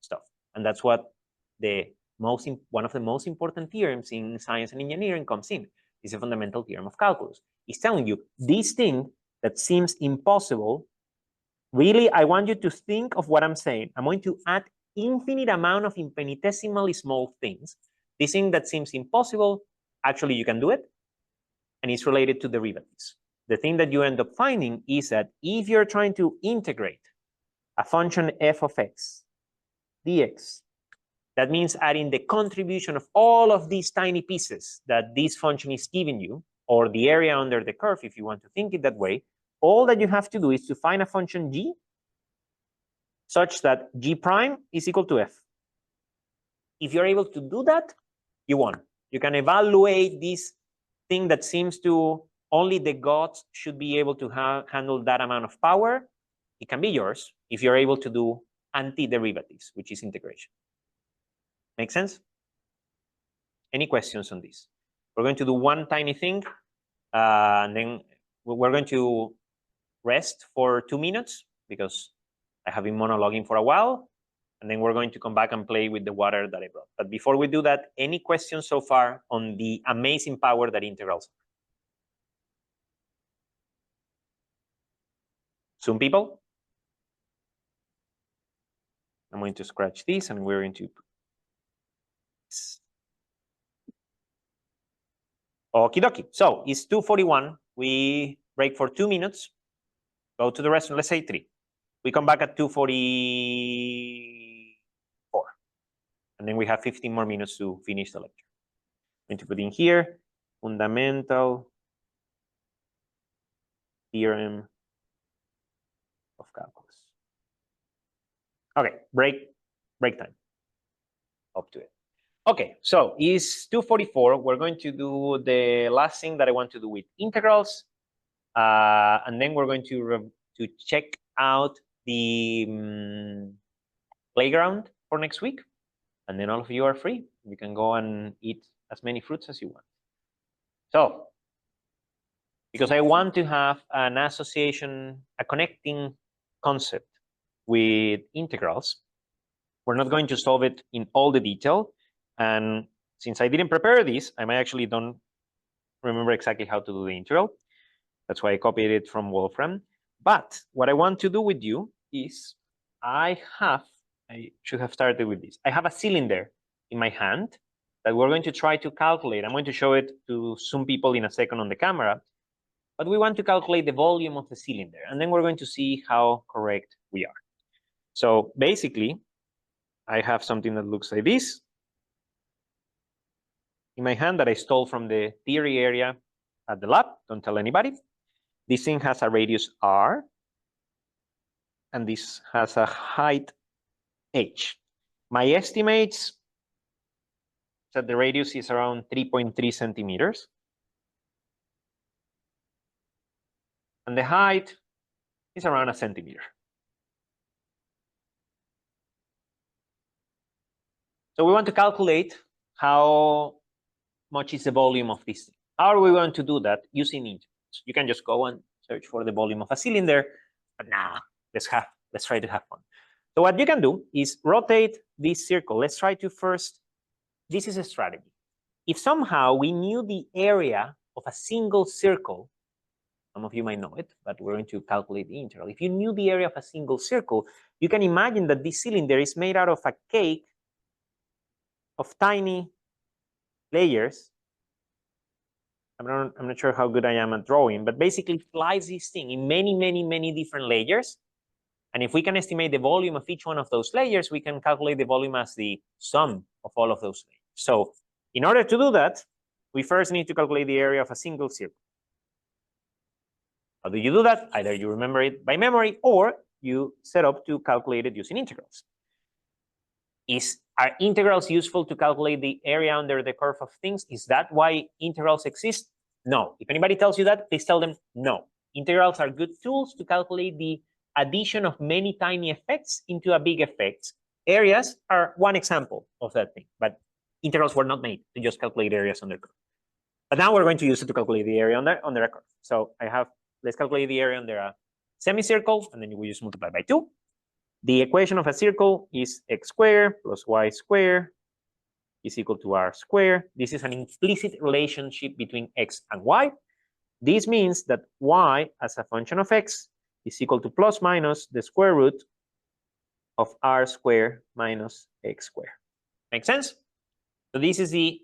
stuff. And that's what one of the most important theorems in science and engineering comes in. It's a fundamental theorem of calculus. It's telling you this thing that seems impossible, really, I want you to think of what I'm saying. I'm going to add infinite amount of infinitesimally small things. This thing that seems impossible, actually you can do it, and it's related to derivatives. The thing that you end up finding is that if you're trying to integrate a function f of x dx, that means adding the contribution of all of these tiny pieces that this function is giving you, or the area under the curve, if you want to think it that way, all that you have to do is to find a function g such that g prime is equal to f. If you're able to do that, you won. You can evaluate this thing that seems to only the gods should be able to handle that amount of power. It can be yours if you're able to do anti-derivatives, which is integration. Make sense? Any questions on this? We're going to do one tiny thing, and then we're going to rest for 2 minutes because I have been monologuing for a while, and then we're going to come back and play with the water that I brought. But before we do that, any questions so far on the amazing power that integrals have? Some people? I'm going to scratch this, and we're going to... Okie dokie. So it's 2:41. We break for 2 minutes, go to the restaurant, let's say 3. We come back at 2:44. And then we have 15 more minutes to finish the lecture. I'm going to put in here, fundamental theorem of calculus. Okay, break time. Up to it. Okay, so it's 2:44. We're going to do the last thing that I want to do with integrals. And then we're going to check out the playground for next week. And then all of you are free. You can go and eat as many fruits as you want. So, because I want to have an association, a connecting concept with integrals, we're not going to solve it in all the detail. And since I didn't prepare this, I actually don't remember exactly how to do the integral. That's why I copied it from Wolfram. But what I want to do with you is I should have started with this. I have a cylinder in my hand that we're going to try to calculate. I'm going to show it to some people in a second on the camera. But we want to calculate the volume of the cylinder. And then we're going to see how correct we are. So basically, I have something that looks like this in my hand that I stole from the theory area at the lab. Don't tell anybody. This thing has a radius r, and this has a height h. My estimates that the radius is around 3.3 centimeters. And the height is around a centimeter. So we want to calculate how much is the volume of this thing. How are we going to do that? Using integrals. You can just go and search for the volume of a cylinder, but nah, let's try to have fun. So what you can do is rotate this circle. Let's try to first, this is a strategy. If somehow we knew the area of a single circle, some of you might know it, but we're going to calculate the integral. If you knew the area of a single circle, you can imagine that this cylinder is made out of a cake of tiny layers. I'm not sure how good I am at drawing, but basically slice this thing in many different layers. And if we can estimate the volume of each one of those layers, we can calculate the volume as the sum of all of those layers. So in order to do that, we first need to calculate the area of a single circle. How do you do that? Either you remember it by memory or you set up to calculate it using integrals. Are integrals useful to calculate the area under the curve of things? Is that why integrals exist? No. If anybody tells you that, please tell them no. Integrals are good tools to calculate the addition of many tiny effects into a big effect. Areas are one example of that thing, but integrals were not made to just calculate areas on the curve. But now we're going to use it to calculate the area under a curve. So let's calculate the area under a semicircle, and then we just multiply by 2. The equation of a circle is x squared plus y squared is equal to r squared. This is an implicit relationship between x and y. This means that y as a function of x is equal to plus minus the square root of r squared minus x squared. Make sense? So this is the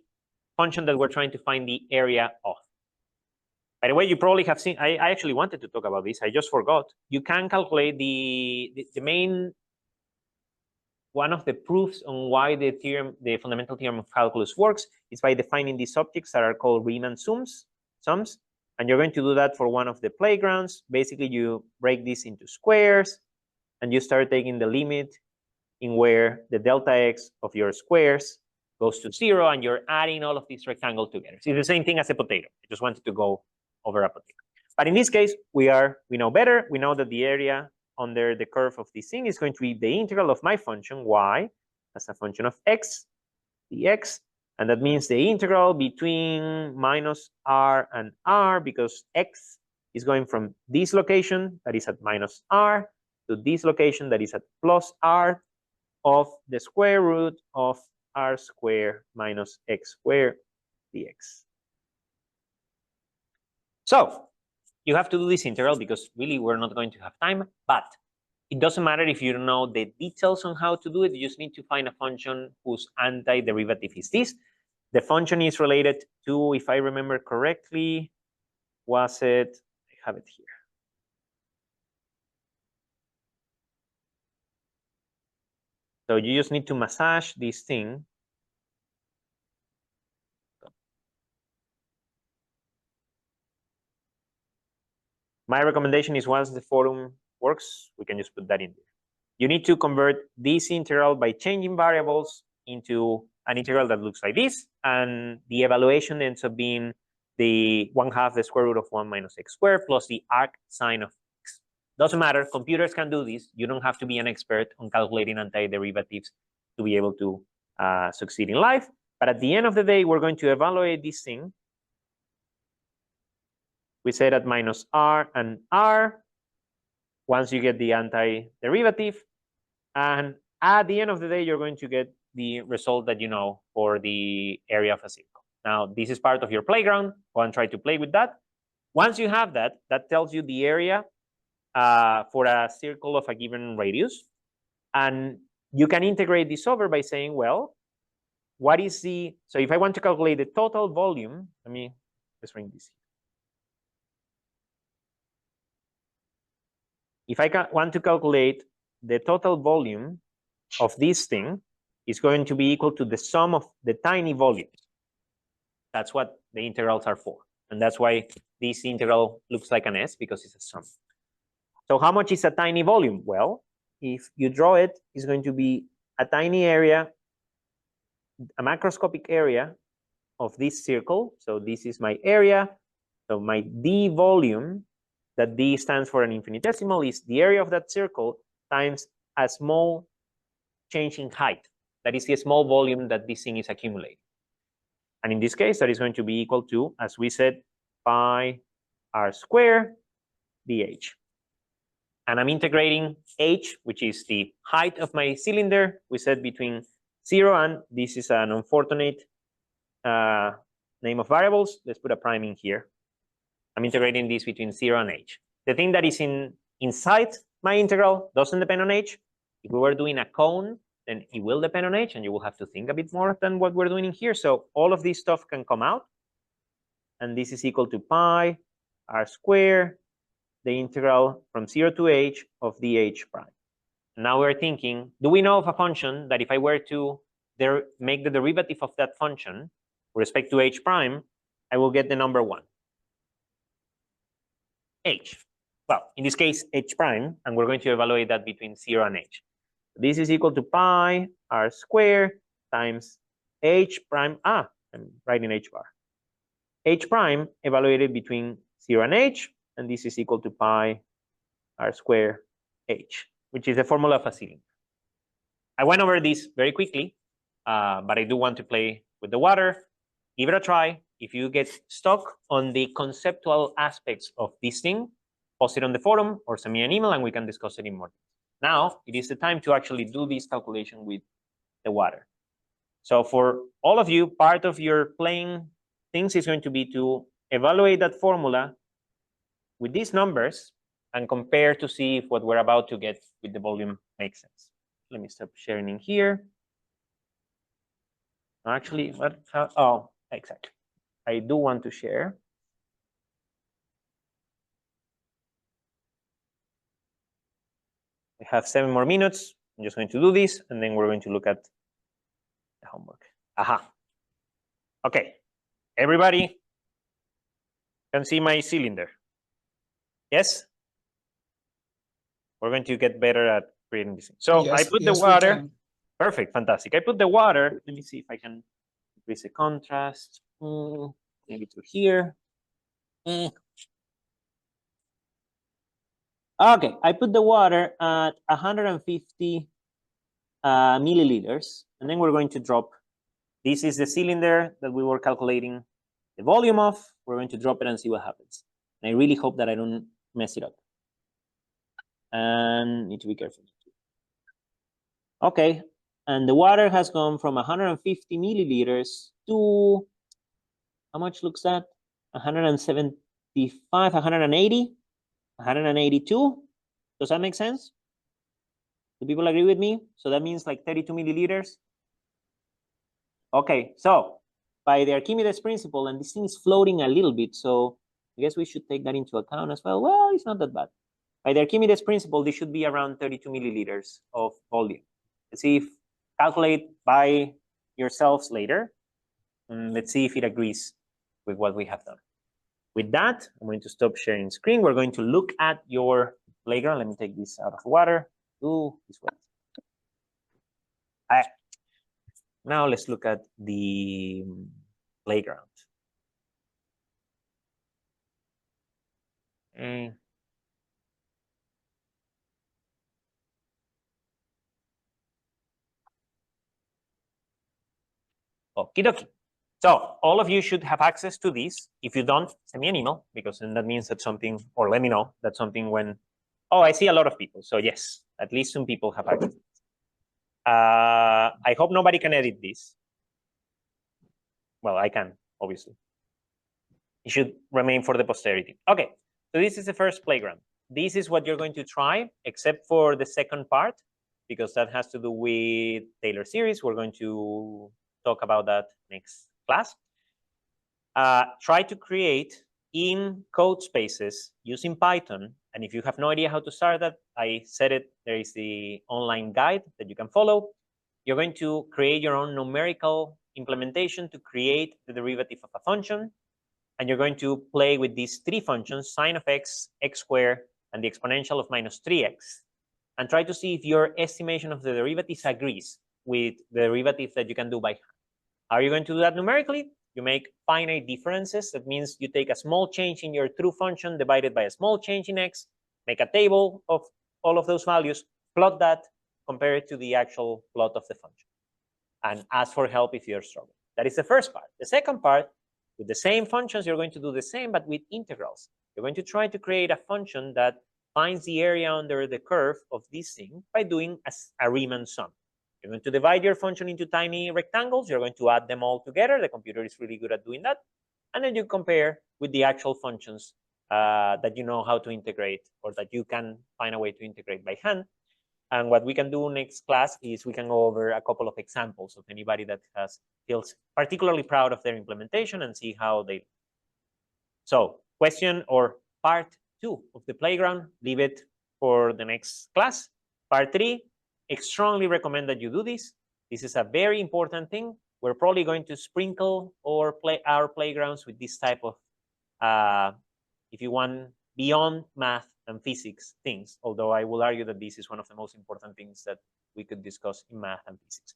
function that we're trying to find the area of. By the way, you probably have seen, I actually wanted to talk about this. I just forgot. You can calculate the main, one of the proofs on why the fundamental theorem of calculus works is by defining these objects that are called Riemann sums. And you're going to do that for one of the playgrounds. Basically, you break this into squares and you start taking the limit in where the delta x of your squares goes to 0, and you're adding all of these rectangles together. So it's the same thing as a potato. I just wanted to go over a potato. But in this case, we know better. We know that the area under the curve of this thing is going to be the integral of my function y as a function of x dx. And that means the integral between minus r and r, because x is going from this location that is at minus r to this location that is at plus r of the square root of r squared minus x squared dx. So you have to do this integral because really we're not going to have time, but it doesn't matter if you don't know the details on how to do it. You just need to find a function whose antiderivative is this. The function is related to, if I remember correctly, was it, I have it here. So you just need to massage this thing. My recommendation is once the forum works, we can just put that in there. You need to convert this integral by changing variables into an integral that looks like this, and the evaluation ends up being the 1/2 the square root of 1 minus x squared plus the arc sine of x. Doesn't matter, computers can do this. You don't have to be an expert on calculating antiderivatives to be able to succeed in life. But at the end of the day, we're going to evaluate this thing. We say that minus r and r, once you get the antiderivative, and at the end of the day, you're going to get the result that you know for the area of a circle. Now, this is part of your playground. Go and try to play with that. Once you have that, that tells you the area for a circle of a given radius. And you can integrate this over by saying, well, what is the, so if I want to calculate the total volume, let's bring this here. If I want to calculate the total volume of this thing is going to be equal to the sum of the tiny volumes. That's what the integrals are for. And that's why this integral looks like an S, because it's a sum. So how much is a tiny volume? Well, if you draw it, it's going to be a tiny area, a macroscopic area of this circle. So this is my area. So my D volume, that D stands for an infinitesimal, is the area of that circle times a small change in height. That is the small volume that this thing is accumulating. And in this case, that is going to be equal to, as we said, pi r squared dh. And I'm integrating h, which is the height of my cylinder. We said between 0 and, this is an unfortunate name of variables. Let's put a prime in here. I'm integrating this between 0 and h. The thing that is inside my integral doesn't depend on h. If we were doing a cone, then it will depend on h, and you will have to think a bit more than what we're doing in here. So all of this stuff can come out. And this is equal to pi r squared, the integral from 0 to h of dh prime. Now we're thinking, do we know of a function that if I were to make the derivative of that function with respect to h prime, I will get the number 1? H. Well, in this case, h prime, and we're going to evaluate that between 0 and h. This is equal to pi r squared times h prime. I'm writing h bar. H prime evaluated between 0 and h, and this is equal to pi r squared h, which is the formula of a cylinder. I went over this very quickly, but I do want to play with the water. Give it a try. If you get stuck on the conceptual aspects of this thing, post it on the forum or send me an email and we can discuss it in more. Now, it is the time to actually do this calculation with the water. So for all of you, part of your playing things is going to be to evaluate that formula with these numbers and compare to see if what we're about to get with the volume makes sense. Let me stop sharing in here. Actually, oh, exactly. I do want to share. We have 7 more minutes. I'm just going to do this, and then we're going to look at the homework. Aha. Okay. Everybody can see my cylinder. Yes? We're going to get better at creating this thing. So Yes, I put yes, the we water. can. Perfect, fantastic. I put the water. Let me see if I can increase the contrast. Maybe to here. Okay, I put the water at 150 milliliters, and then we're going to drop. This is the cylinder that we were calculating the volume of. We're going to drop it and see what happens. And I really hope that I don't mess it up. And need to be careful. Okay, and the water has gone from 150 milliliters to, how much looks that? 175, 180, 182. Does that make sense? Do people agree with me? So that means like 32 milliliters. Okay, so by the Archimedes principle, and this thing is floating a little bit, so I guess we should take that into account as well. Well, it's not that bad. By the Archimedes principle, this should be around 32 milliliters of volume. Let's see if calculate by yourselves later. And let's see if it agrees with what we have done. With that, I'm going to stop sharing screen. We're going to look at your playground. Let me take this out of the water. Ooh, this way. Now let's look at the playground. Okay. Okie dokie. So all of you should have access to this. If you don't, send me an email, because then that means that something, or let me know that something when, oh, I see a lot of people. So yes, at least some people have access. I hope nobody can edit this. Well, I can, obviously. It should remain for the posterity. Okay, so this is the first playground. This is what you're going to try, except for the second part, because that has to do with Taylor series. We're going to talk about that next class. Try to create in code spaces using Python And if you have no idea how to start that, I said it, there is the online guide that you can follow. You're going to create your own numerical implementation to create the derivative of a function. And you're going to play with these three functions, sine of x, x squared, and the exponential of minus 3x. And try to see if your estimation of the derivatives agrees with the derivative that you can do by hand. How are you going to do that numerically? You make finite differences. That means you take a small change in your true function divided by a small change in x, make a table of all of those values, plot that, compare it to the actual plot of the function, and ask for help if you're struggling. That is the first part. The second part, with the same functions, you're going to do the same, but with integrals. You're going to try to create a function that finds the area under the curve of this thing by doing a Riemann sum. You're going to divide your function into tiny rectangles. You're going to add them all together. The computer is really good at doing that. And then you compare with the actual functions that you know how to integrate, or that you can find a way to integrate by hand. And what we can do next class is we can go over a couple of examples of anybody that feels particularly proud of their implementation and see how they. So question or part 2 of the playground, leave it for the next class. Part 3, I strongly recommend that you do this. This is a very important thing. We're probably going to sprinkle or play our playgrounds with this type of, if you want, beyond math and physics things, although I will argue that this is one of the most important things that we could discuss in math and physics.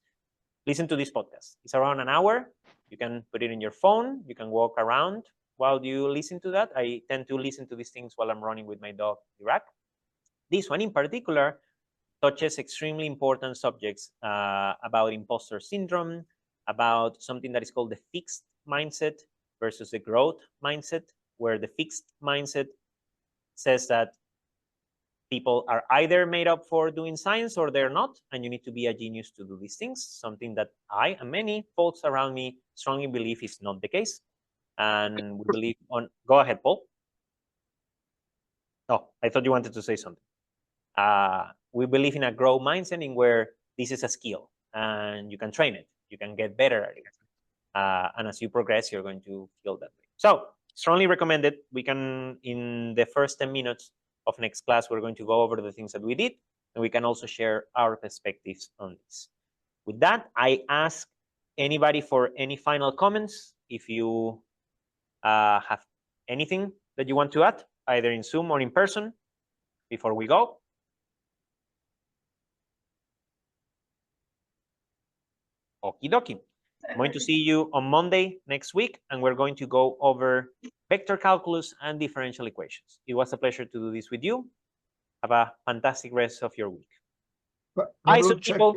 Listen to this podcast. It's around an hour. You can put it in your phone. You can walk around while you listen to that. I tend to listen to these things while I'm running with my dog, Iraq. This one in particular touches extremely important subjects about imposter syndrome, about something that is called the fixed mindset versus the growth mindset, where the fixed mindset says that people are either made up for doing science or they're not, and you need to be a genius to do these things, something that I and many folks around me strongly believe is not the case. And we believe on, go ahead, Paul. Oh, I thought you wanted to say something. We believe in a growth mindset in where this is a skill and you can train it, you can get better at it. And as you progress, you're going to feel that way. So strongly recommend it. We can, in the first 10 minutes of next class, we're going to go over the things that we did, and we can also share our perspectives on this. With that, I ask anybody for any final comments. If you have anything that you want to add, either in Zoom or in person, before we go. Okie dokie. I'm going to see you on Monday next week, and we're going to go over vector calculus and differential equations. It was a pleasure to do this with you. Have a fantastic rest of your week. But Hi, double some check. people.